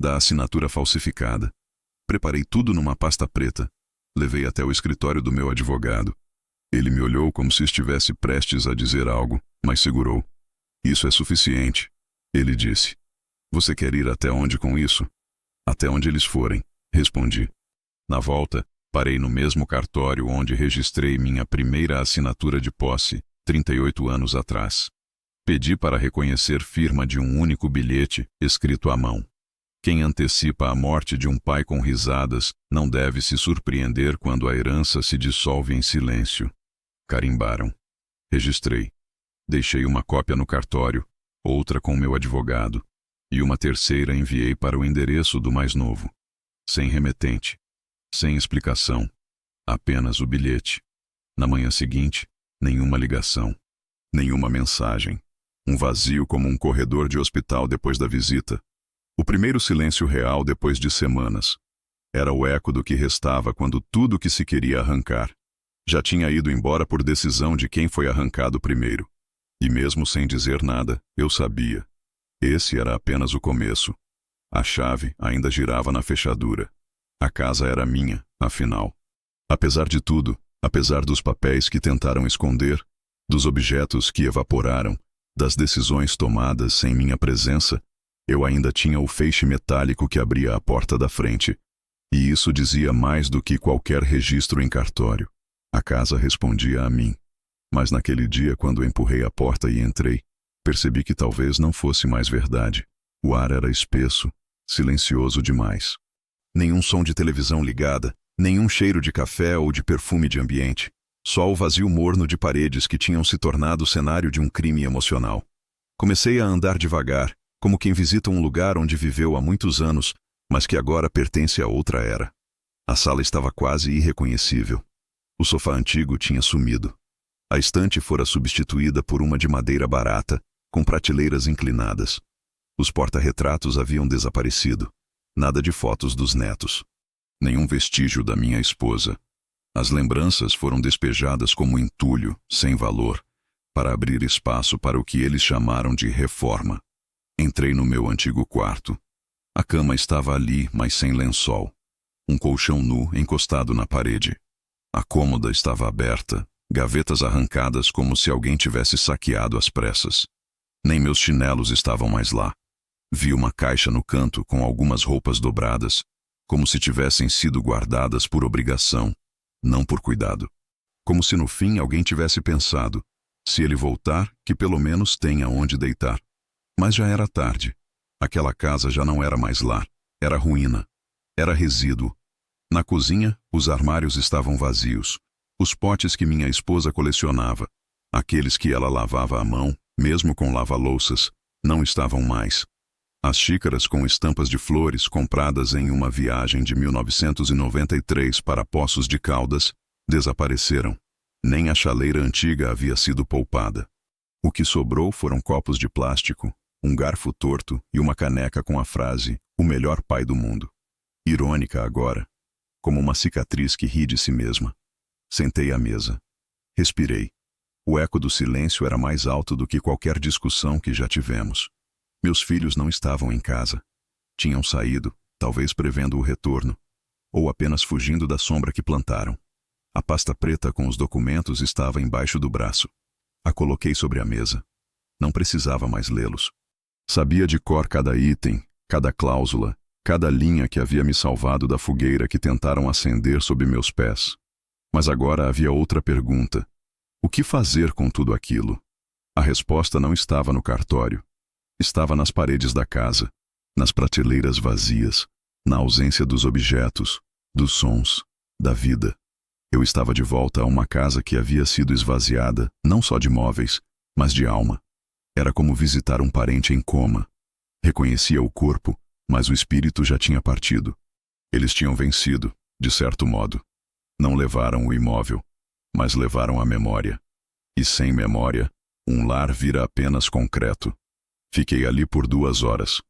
da assinatura falsificada. Preparei tudo numa pasta preta. Levei até o escritório do meu advogado. Ele me olhou como se estivesse prestes a dizer algo, mas segurou. Isso é suficiente, ele disse. Você quer ir até onde com isso? Até onde eles forem, respondi. Na volta, parei no mesmo cartório onde registrei minha primeira assinatura de posse, 38 anos atrás. Pedi para reconhecer firma de um único bilhete, escrito à mão. Quem antecipa a morte de um pai com risadas não deve se surpreender quando a herança se dissolve em silêncio. Carimbaram. Registrei. Deixei uma cópia no cartório, outra com meu advogado, e uma terceira enviei para o endereço do mais novo. Sem remetente. Sem explicação. Apenas o bilhete. Na manhã seguinte, nenhuma ligação. Nenhuma mensagem. Um vazio como um corredor de hospital depois da visita. O primeiro silêncio real depois de semanas. Era o eco do que restava quando tudo que se queria arrancar já tinha ido embora por decisão de quem foi arrancado primeiro. E mesmo sem dizer nada, eu sabia. Esse era apenas o começo. A chave ainda girava na fechadura. A casa era minha, afinal. Apesar de tudo, apesar dos papéis que tentaram esconder, dos objetos que evaporaram, das decisões tomadas sem minha presença, eu ainda tinha o feixe metálico que abria a porta da frente. E isso dizia mais do que qualquer registro em cartório. A casa respondia a mim. Mas naquele dia, quando empurrei a porta e entrei, percebi que talvez não fosse mais verdade. O ar era espesso, silencioso demais. Nenhum som de televisão ligada, nenhum cheiro de café ou de perfume de ambiente. Só o vazio morno de paredes que tinham se tornado o cenário de um crime emocional. Comecei a andar devagar, como quem visita um lugar onde viveu há muitos anos, mas que agora pertence a outra era. A sala estava quase irreconhecível. O sofá antigo tinha sumido. A estante fora substituída por uma de madeira barata, com prateleiras inclinadas. Os porta-retratos haviam desaparecido. Nada de fotos dos netos. Nenhum vestígio da minha esposa. As lembranças foram despejadas como entulho, sem valor, para abrir espaço para o que eles chamaram de reforma. Entrei no meu antigo quarto. A cama estava ali, mas sem lençol. Um colchão nu encostado na parede. A cômoda estava aberta, gavetas arrancadas como se alguém tivesse saqueado às pressas. Nem meus chinelos estavam mais lá. Vi uma caixa no canto com algumas roupas dobradas, como se tivessem sido guardadas por obrigação, não por cuidado. Como se no fim alguém tivesse pensado, se ele voltar, que pelo menos tenha onde deitar. Mas já era tarde. Aquela casa já não era mais lar, era ruína, era resíduo. Na cozinha, os armários estavam vazios. Os potes que minha esposa colecionava, aqueles que ela lavava à mão, mesmo com lava-louças, não estavam mais. As xícaras com estampas de flores compradas em uma viagem de 1993 para Poços de Caldas desapareceram. Nem a chaleira antiga havia sido poupada. O que sobrou foram copos de plástico, um garfo torto e uma caneca com a frase "O melhor pai do mundo". Irônica agora, como uma cicatriz que ri de si mesma. Sentei à mesa. Respirei. O eco do silêncio era mais alto do que qualquer discussão que já tivemos. Meus filhos não estavam em casa. Tinham saído, talvez prevendo o retorno, ou apenas fugindo da sombra que plantaram. A pasta preta com os documentos estava embaixo do braço. A coloquei sobre a mesa. Não precisava mais lê-los. Sabia de cor cada item, cada cláusula, cada linha que havia me salvado da fogueira que tentaram acender sob meus pés. Mas agora havia outra pergunta. O que fazer com tudo aquilo? A resposta não estava no cartório. Estava nas paredes da casa, nas prateleiras vazias, na ausência dos objetos, dos sons, da vida. Eu estava de volta a uma casa que havia sido esvaziada, não só de móveis, mas de alma. Era como visitar um parente em coma. Reconhecia o corpo, mas o espírito já tinha partido. Eles tinham vencido, de certo modo. Não levaram o imóvel, mas levaram a memória. E sem memória, um lar vira apenas concreto. Fiquei ali por 2 horas.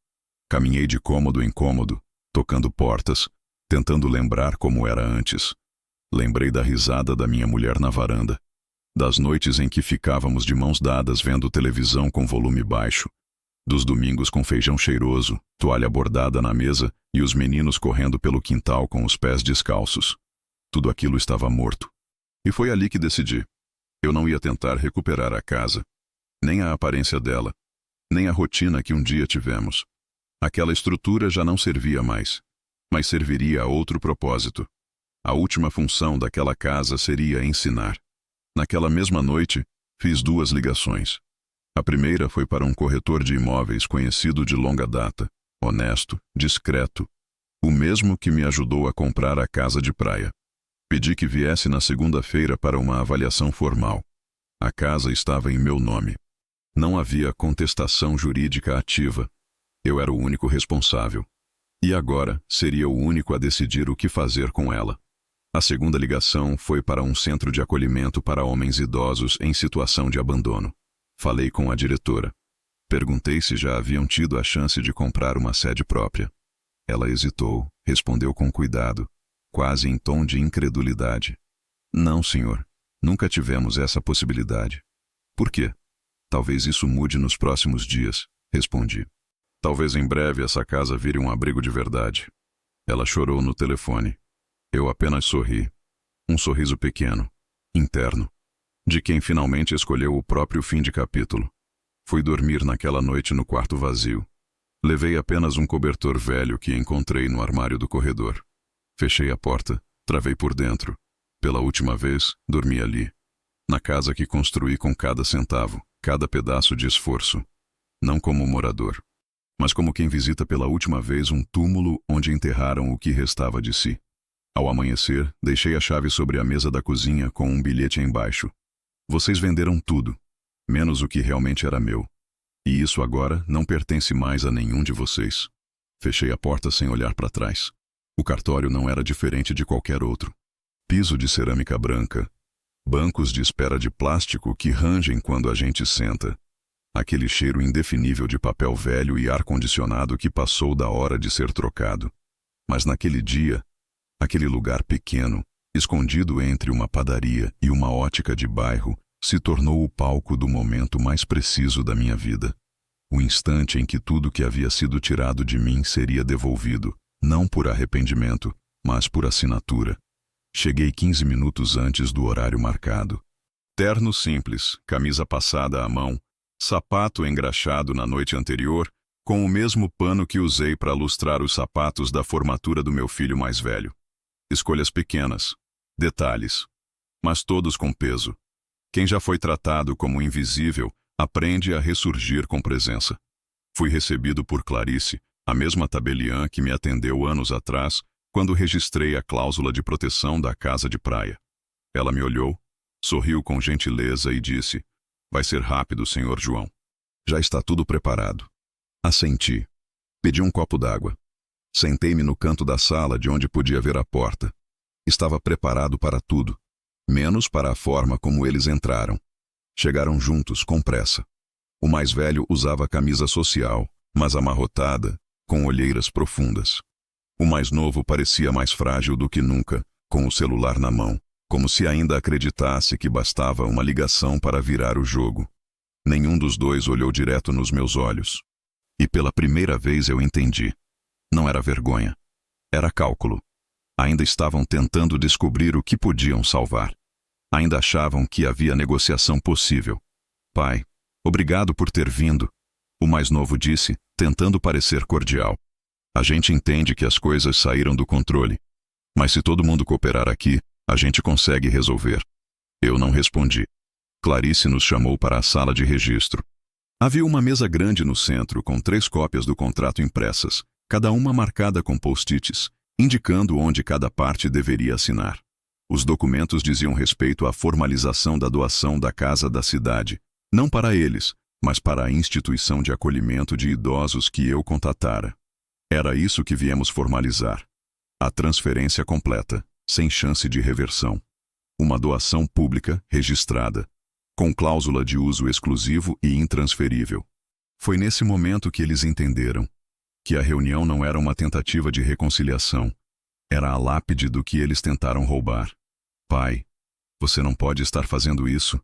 Caminhei de cômodo em cômodo, tocando portas, tentando lembrar como era antes. Lembrei da risada da minha mulher na varanda, das noites em que ficávamos de mãos dadas vendo televisão com volume baixo, dos domingos com feijão cheiroso, toalha bordada na mesa e os meninos correndo pelo quintal com os pés descalços. Tudo aquilo estava morto. E foi ali que decidi. Eu não ia tentar recuperar a casa, nem a aparência dela, nem a rotina que um dia tivemos. Aquela estrutura já não servia mais, mas serviria a outro propósito. A última função daquela casa seria ensinar. Naquela mesma noite, fiz 2 ligações. A primeira foi para um corretor de imóveis conhecido de longa data, honesto, discreto, o mesmo que me ajudou a comprar a casa de praia. Pedi que viesse na segunda-feira para uma avaliação formal. A casa estava em meu nome. Não havia contestação jurídica ativa. Eu era o único responsável. E agora seria o único a decidir o que fazer com ela. A segunda ligação foi para um centro de acolhimento para homens idosos em situação de abandono. Falei com a diretora. Perguntei se já haviam tido a chance de comprar uma sede própria. Ela hesitou, respondeu com cuidado, quase em tom de incredulidade. Não, senhor. Nunca tivemos essa possibilidade. Por quê? Talvez isso mude nos próximos dias, respondi. Talvez em breve essa casa vire um abrigo de verdade. Ela chorou no telefone. Eu apenas sorri. Um sorriso pequeno, interno, de quem finalmente escolheu o próprio fim de capítulo. Fui dormir naquela noite no quarto vazio. Levei apenas um cobertor velho que encontrei no armário do corredor. Fechei a porta, travei por dentro. Pela última vez, dormi ali. Na casa que construí com cada centavo, cada pedaço de esforço. Não como morador, mas como quem visita pela última vez um túmulo onde enterraram o que restava de si. Ao amanhecer, deixei a chave sobre a mesa da cozinha com um bilhete embaixo. Vocês venderam tudo, menos o que realmente era meu. E isso agora não pertence mais a nenhum de vocês. Fechei a porta sem olhar para trás. O cartório não era diferente de qualquer outro. Piso de cerâmica branca. Bancos de espera de plástico que rangem quando a gente senta. Aquele cheiro indefinível de papel velho e ar-condicionado que passou da hora de ser trocado. Mas naquele dia, aquele lugar pequeno, escondido entre uma padaria e uma ótica de bairro, se tornou o palco do momento mais preciso da minha vida. O instante em que tudo que havia sido tirado de mim seria devolvido, não por arrependimento, mas por assinatura. Cheguei 15 minutos antes do horário marcado. Terno simples, camisa passada à mão, sapato engraxado na noite anterior, com o mesmo pano que usei para lustrar os sapatos da formatura do meu filho mais velho. Escolhas pequenas, detalhes, mas todos com peso. Quem já foi tratado como invisível aprende a ressurgir com presença. Fui recebido por Clarice, a mesma tabeliã que me atendeu anos atrás, quando registrei a cláusula de proteção da casa de praia. Ela me olhou, sorriu com gentileza e disse: "Vai ser rápido, Sr. João. Já está tudo preparado." Assenti. Pedi um copo d'água. Sentei-me no canto da sala de onde podia ver a porta. Estava preparado para tudo, menos para a forma como eles entraram. Chegaram juntos, com pressa. O mais velho usava camisa social, mas amarrotada, com olheiras profundas. O mais novo parecia mais frágil do que nunca, com o celular na mão, como se ainda acreditasse que bastava uma ligação para virar o jogo. Nenhum dos dois olhou direto nos meus olhos. E pela primeira vez eu entendi. Não era vergonha. Era cálculo. Ainda estavam tentando descobrir o que podiam salvar. Ainda achavam que havia negociação possível. "Pai, obrigado por ter vindo", o mais novo disse, tentando parecer cordial. "A gente entende que as coisas saíram do controle. Mas se todo mundo cooperar aqui, a gente consegue resolver." Eu não respondi. Clarice nos chamou para a sala de registro. Havia uma mesa grande no centro, com 3 cópias do contrato impressas, cada uma marcada com post-its, indicando onde cada parte deveria assinar. Os documentos diziam respeito à formalização da doação da casa da cidade, não para eles, mas para a instituição de acolhimento de idosos que eu contatara. Era isso que viemos formalizar. A transferência completa, sem chance de reversão. Uma doação pública, registrada, com cláusula de uso exclusivo e intransferível. Foi nesse momento que eles entenderam que a reunião não era uma tentativa de reconciliação. Era a lápide do que eles tentaram roubar. "Pai, você não pode estar fazendo isso.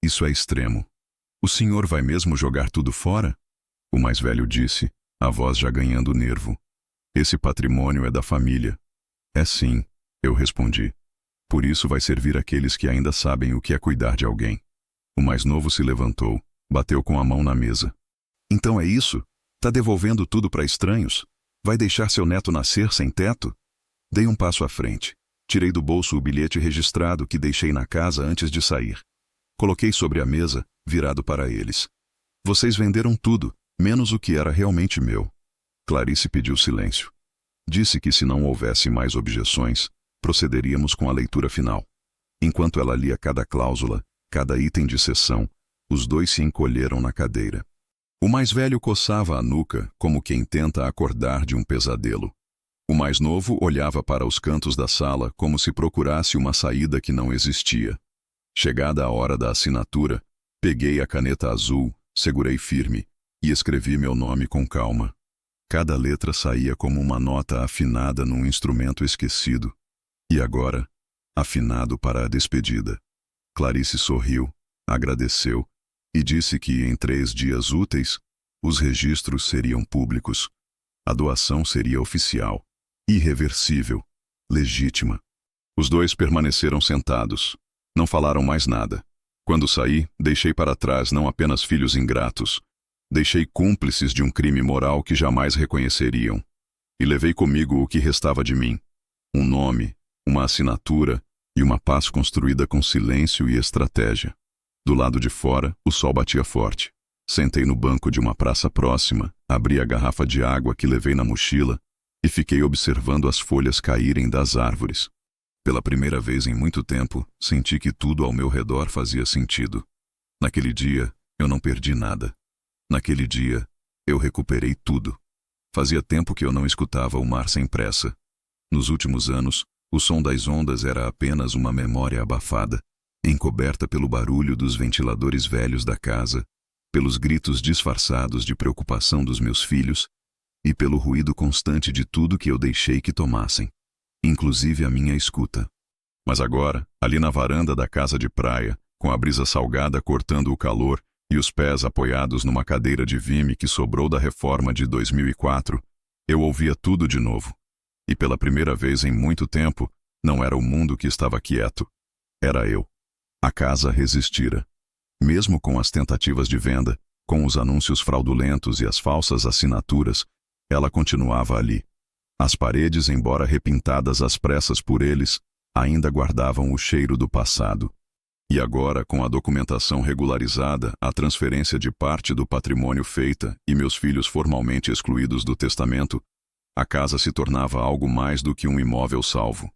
Isso é extremo. O senhor vai mesmo jogar tudo fora?" O mais velho disse, a voz já ganhando nervo. "Esse patrimônio é da família." "É sim", eu respondi. "Por isso vai servir àqueles que ainda sabem o que é cuidar de alguém." O mais novo se levantou, bateu com a mão na mesa. "Então é isso? Tá devolvendo tudo para estranhos? Vai deixar seu neto nascer sem teto?" Dei um passo à frente. Tirei do bolso o bilhete registrado que deixei na casa antes de sair. Coloquei sobre a mesa, virado para eles. "Vocês venderam tudo, menos o que era realmente meu." Clarice pediu silêncio. Disse que se não houvesse mais objeções, procederíamos com a leitura final. Enquanto ela lia cada cláusula, cada item de sessão, os dois se encolheram na cadeira. O mais velho coçava a nuca, como quem tenta acordar de um pesadelo. O mais novo olhava para os cantos da sala como se procurasse uma saída que não existia. Chegada a hora da assinatura, peguei a caneta azul, segurei firme e escrevi meu nome com calma. Cada letra saía como uma nota afinada num instrumento esquecido. E agora, afinado para a despedida. Clarice sorriu, agradeceu e disse que em 3 dias úteis, os registros seriam públicos. A doação seria oficial, irreversível, legítima. Os dois permaneceram sentados. Não falaram mais nada. Quando saí, deixei para trás não apenas filhos ingratos, deixei cúmplices de um crime moral que jamais reconheceriam. E levei comigo o que restava de mim. Um nome, uma assinatura e uma paz construída com silêncio e estratégia. Do lado de fora, o sol batia forte. Sentei no banco de uma praça próxima, abri a garrafa de água que levei na mochila e fiquei observando as folhas caírem das árvores. Pela primeira vez em muito tempo, senti que tudo ao meu redor fazia sentido. Naquele dia, eu não perdi nada. Naquele dia, eu recuperei tudo. Fazia tempo que eu não escutava o mar sem pressa. Nos últimos anos, o som das ondas era apenas uma memória abafada, encoberta pelo barulho dos ventiladores velhos da casa, pelos gritos disfarçados de preocupação dos meus filhos e pelo ruído constante de tudo que eu deixei que tomassem, inclusive a minha escuta. Mas agora, ali na varanda da casa de praia, com a brisa salgada cortando o calor e os pés apoiados numa cadeira de vime que sobrou da reforma de 2004, eu ouvia tudo de novo. E pela primeira vez em muito tempo, não era o mundo que estava quieto. Era eu. A casa resistira. Mesmo com as tentativas de venda, com os anúncios fraudulentos e as falsas assinaturas, ela continuava ali. As paredes, embora repintadas às pressas por eles, ainda guardavam o cheiro do passado. E agora, com a documentação regularizada, a transferência de parte do patrimônio feita e meus filhos formalmente excluídos do testamento, a casa se tornava algo mais do que um imóvel salvo.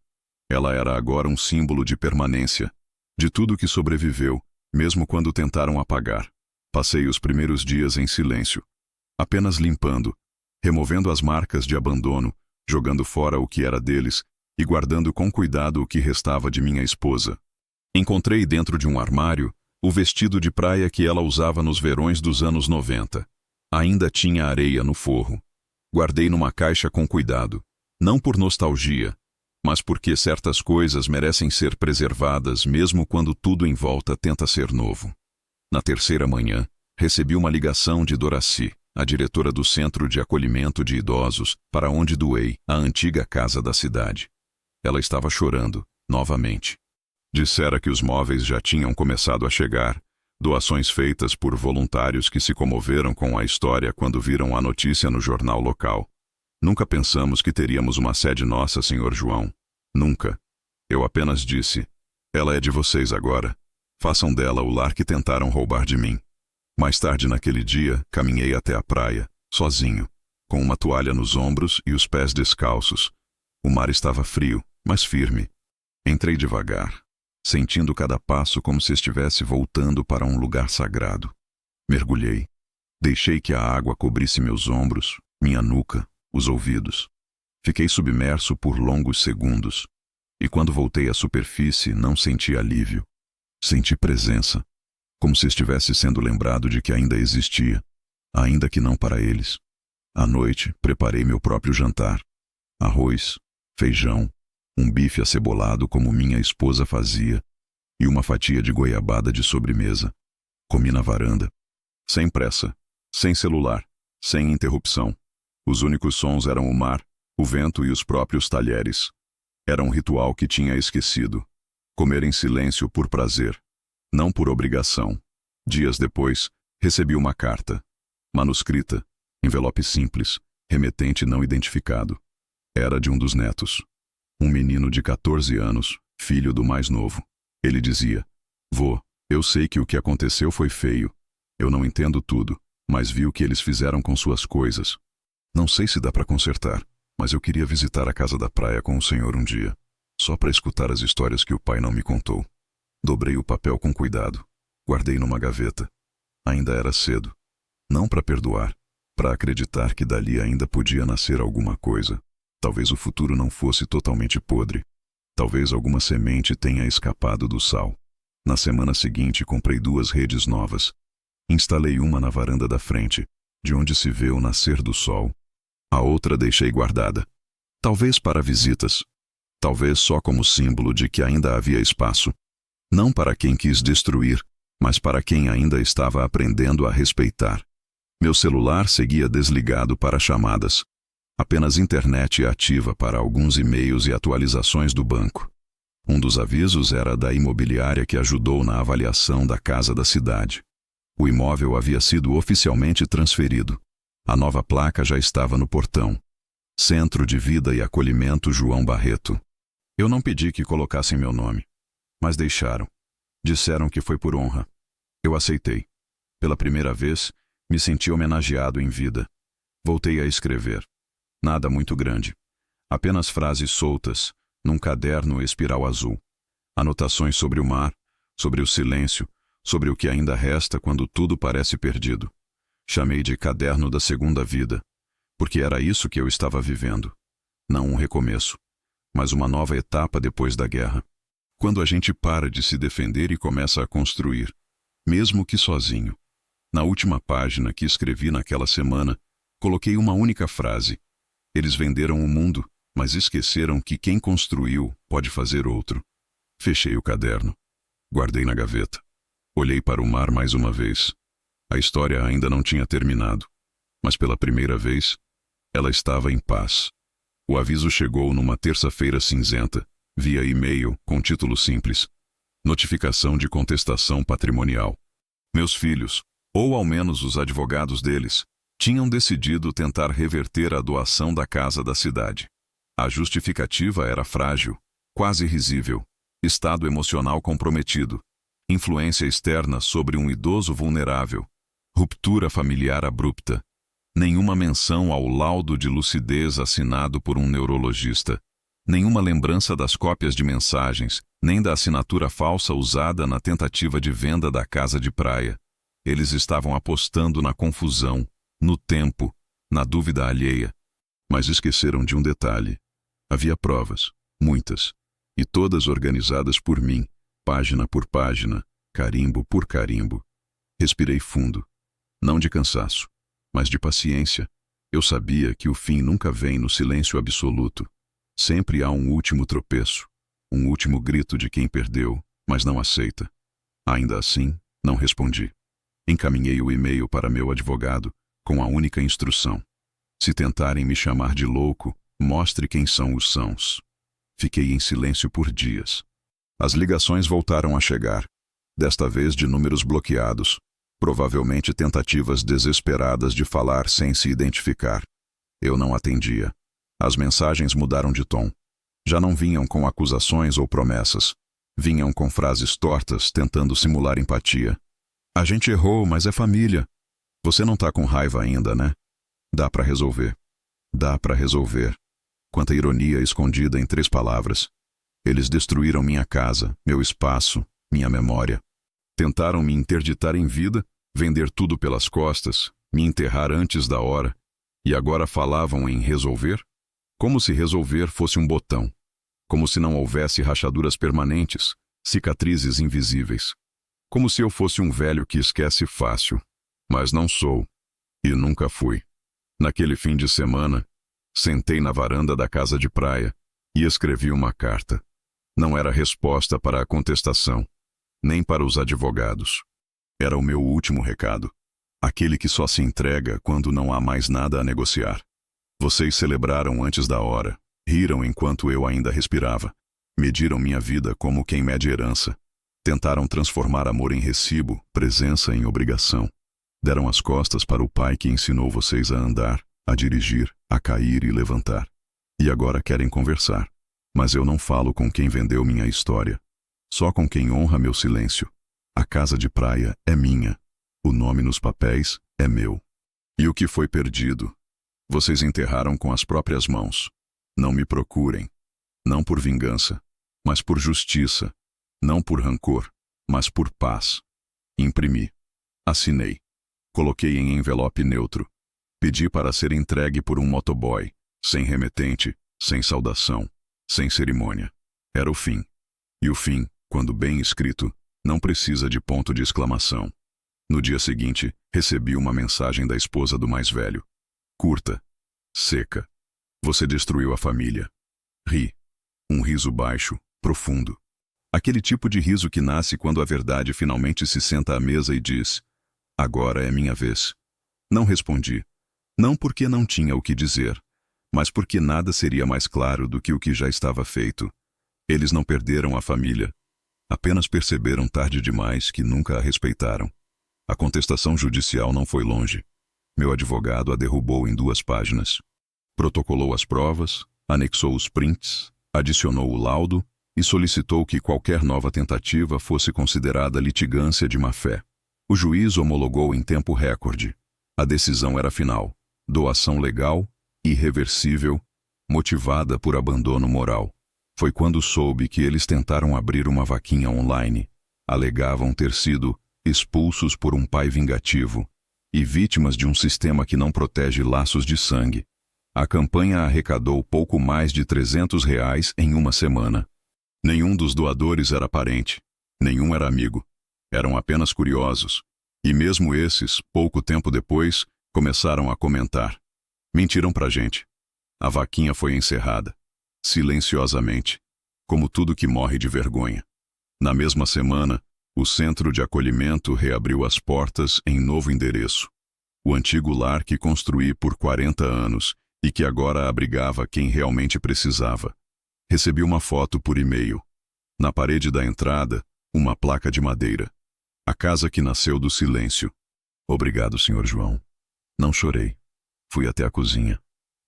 Ela era agora um símbolo de permanência, de tudo que sobreviveu, mesmo quando tentaram apagar. Passei os primeiros dias em silêncio, apenas limpando, removendo as marcas de abandono, jogando fora o que era deles e guardando com cuidado o que restava de minha esposa. Encontrei dentro de um armário o vestido de praia que ela usava nos verões dos anos 90. Ainda tinha areia no forro. Guardei numa caixa com cuidado, não por nostalgia, mas porque certas coisas merecem ser preservadas mesmo quando tudo em volta tenta ser novo. Na terceira manhã, recebi uma ligação de Doraci, a diretora do Centro de Acolhimento de Idosos, para onde doei a antiga casa da cidade. Ela estava chorando, novamente. Dissera que os móveis já tinham começado a chegar, doações feitas por voluntários que se comoveram com a história quando viram a notícia no jornal local. Nunca pensamos que teríamos uma sede nossa, Sr. João. Nunca. Eu apenas disse, ela é de vocês agora. Façam dela o lar que tentaram roubar de mim. Mais tarde naquele dia, caminhei até a praia, sozinho, com uma toalha nos ombros e os pés descalços. O mar estava frio, mas firme. Entrei devagar, sentindo cada passo como se estivesse voltando para um lugar sagrado. Mergulhei. Deixei que a água cobrisse meus ombros, minha nuca, os ouvidos. Fiquei submerso por longos segundos. E quando voltei à superfície, não senti alívio. Senti presença, como se estivesse sendo lembrado de que ainda existia, ainda que não para eles. À noite, preparei meu próprio jantar. Arroz, feijão, um bife acebolado como minha esposa fazia e uma fatia de goiabada de sobremesa. Comi na varanda. Sem pressa, sem celular, sem interrupção. Os únicos sons eram o mar, o vento e os próprios talheres. Era um ritual que tinha esquecido. Comer em silêncio por prazer, não por obrigação. Dias depois, recebi uma carta. Manuscrita, envelope simples, remetente não identificado. Era de um dos netos. Um menino de 14 anos, filho do mais novo. Ele dizia, vô, eu sei que o que aconteceu foi feio. Eu não entendo tudo, mas vi o que eles fizeram com suas coisas. Não sei se dá para consertar, mas eu queria visitar a casa da praia com o senhor um dia, só para escutar as histórias que o pai não me contou. Dobrei o papel com cuidado, guardei numa gaveta. Ainda era cedo. Não para perdoar, para acreditar que dali ainda podia nascer alguma coisa. Talvez o futuro não fosse totalmente podre. Talvez alguma semente tenha escapado do sal. Na semana seguinte, comprei 2 redes novas. Instalei uma na varanda da frente, de onde se vê o nascer do sol. A outra deixei guardada. Talvez para visitas. Talvez só como símbolo de que ainda havia espaço. Não para quem quis destruir, mas para quem ainda estava aprendendo a respeitar. Meu celular seguia desligado para chamadas. Apenas internet ativa para alguns e-mails e atualizações do banco. Um dos avisos era da imobiliária que ajudou na avaliação da casa da cidade. O imóvel havia sido oficialmente transferido. A nova placa já estava no portão. Centro de Vida e Acolhimento João Barreto. Eu não pedi que colocassem meu nome, mas deixaram. Disseram que foi por honra. Eu aceitei. Pela primeira vez, me senti homenageado em vida. Voltei a escrever. Nada muito grande. Apenas frases soltas, num caderno espiral azul. Anotações sobre o mar, sobre o silêncio, sobre o que ainda resta quando tudo parece perdido. Chamei de caderno da segunda vida, porque era isso que eu estava vivendo. Não um recomeço, mas uma nova etapa depois da guerra. Quando a gente para de se defender e começa a construir, mesmo que sozinho. Na última página que escrevi naquela semana, coloquei uma única frase. Eles venderam o mundo, mas esqueceram que quem construiu pode fazer outro. Fechei o caderno. Guardei na gaveta. Olhei para o mar mais uma vez. A história ainda não tinha terminado, mas pela primeira vez, ela estava em paz. O aviso chegou numa terça-feira cinzenta, via e-mail com título simples: Notificação de contestação patrimonial. Meus filhos, ou ao menos os advogados deles, tinham decidido tentar reverter a doação da casa da cidade. A justificativa era frágil, quase risível, estado emocional comprometido, influência externa sobre um idoso vulnerável, ruptura familiar abrupta, nenhuma menção ao laudo de lucidez assinado por um neurologista, nenhuma lembrança das cópias de mensagens, nem da assinatura falsa usada na tentativa de venda da casa de praia. Eles estavam apostando na confusão, no tempo, na dúvida alheia. Mas esqueceram de um detalhe. Havia provas, muitas, e todas organizadas por mim, página por página, carimbo por carimbo. Respirei fundo, não de cansaço, mas de paciência. Eu sabia que o fim nunca vem no silêncio absoluto. Sempre há um último tropeço, um último grito de quem perdeu, mas não aceita. Ainda assim, não respondi. Encaminhei o e-mail para meu advogado, com a única instrução: se tentarem me chamar de louco, mostre quem são os sãos. Fiquei em silêncio por dias. As ligações voltaram a chegar, desta vez de números bloqueados, provavelmente tentativas desesperadas de falar sem se identificar. Eu não atendia. As mensagens mudaram de tom. Já não vinham com acusações ou promessas. Vinham com frases tortas, tentando simular empatia. A gente errou, mas é família. Você não tá com raiva ainda, né? Dá pra resolver. Dá pra resolver. Quanta ironia escondida em 3 palavras. Eles destruíram minha casa, meu espaço, minha memória. Tentaram me interditar em vida, vender tudo pelas costas, me enterrar antes da hora. E agora falavam em resolver? Como se resolver fosse um botão. Como se não houvesse rachaduras permanentes, cicatrizes invisíveis. Como se eu fosse um velho que esquece fácil. Mas não sou. E nunca fui. Naquele fim de semana, sentei na varanda da casa de praia e escrevi uma carta. Não era resposta para a contestação, nem para os advogados. Era o meu último recado. Aquele que só se entrega quando não há mais nada a negociar. Vocês celebraram antes da hora, riram enquanto eu ainda respirava. Mediram minha vida como quem mede herança. Tentaram transformar amor em recibo, presença em obrigação. Deram as costas para o pai que ensinou vocês a andar, a dirigir, a cair e levantar. E agora querem conversar. Mas eu não falo com quem vendeu minha história. Só com quem honra meu silêncio. A casa de praia é minha. O nome nos papéis é meu. E o que foi perdido? Vocês enterraram com as próprias mãos. Não me procurem. Não por vingança, mas por justiça. Não por rancor, mas por paz. Imprimi. Assinei. Coloquei em envelope neutro. Pedi para ser entregue por um motoboy, sem remetente, sem saudação, sem cerimônia. Era o fim. E o fim, quando bem escrito, não precisa de ponto de exclamação. No dia seguinte, recebi uma mensagem da esposa do mais velho. Curta. Seca. Você destruiu a família. Ri. Um riso baixo, profundo. Aquele tipo de riso que nasce quando a verdade finalmente se senta à mesa e diz: agora é minha vez. Não respondi. Não porque não tinha o que dizer, mas porque nada seria mais claro do que o que já estava feito. Eles não perderam a família. Apenas perceberam tarde demais que nunca a respeitaram. A contestação judicial não foi longe. Meu advogado a derrubou em 2 páginas. Protocolou as provas, anexou os prints, adicionou o laudo e solicitou que qualquer nova tentativa fosse considerada litigância de má-fé. O juiz homologou em tempo recorde. A decisão era final. Doação legal, irreversível, motivada por abandono moral. Foi quando soube que eles tentaram abrir uma vaquinha online. Alegavam ter sido expulsos por um pai vingativo e vítimas de um sistema que não protege laços de sangue. A campanha arrecadou pouco mais de R$300 em uma semana. Nenhum dos doadores era parente, nenhum era amigo. Eram apenas curiosos. E mesmo esses, pouco tempo depois, começaram a comentar. Mentiram pra gente. A vaquinha foi encerrada. Silenciosamente. Como tudo que morre de vergonha. Na mesma semana, o centro de acolhimento reabriu as portas em novo endereço. O antigo lar que construí por 40 anos e que agora abrigava quem realmente precisava. Recebi uma foto por e-mail. Na parede da entrada, uma placa de madeira. A casa que nasceu do silêncio. Obrigado, Sr. João. Não chorei. Fui até a cozinha.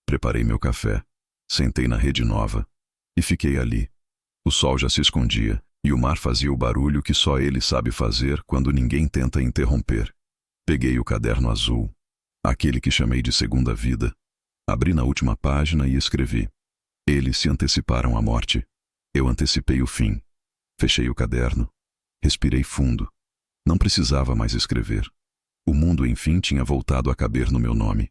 Preparei meu café. Sentei na rede nova. E fiquei ali. O sol já se escondia e o mar fazia o barulho que só ele sabe fazer quando ninguém tenta interromper. Peguei o caderno azul, aquele que chamei de segunda vida. Abri na última página e escrevi. Eles se anteciparam à morte. Eu antecipei o fim. Fechei o caderno. Respirei fundo. Não precisava mais escrever. O mundo, enfim, tinha voltado a caber no meu nome.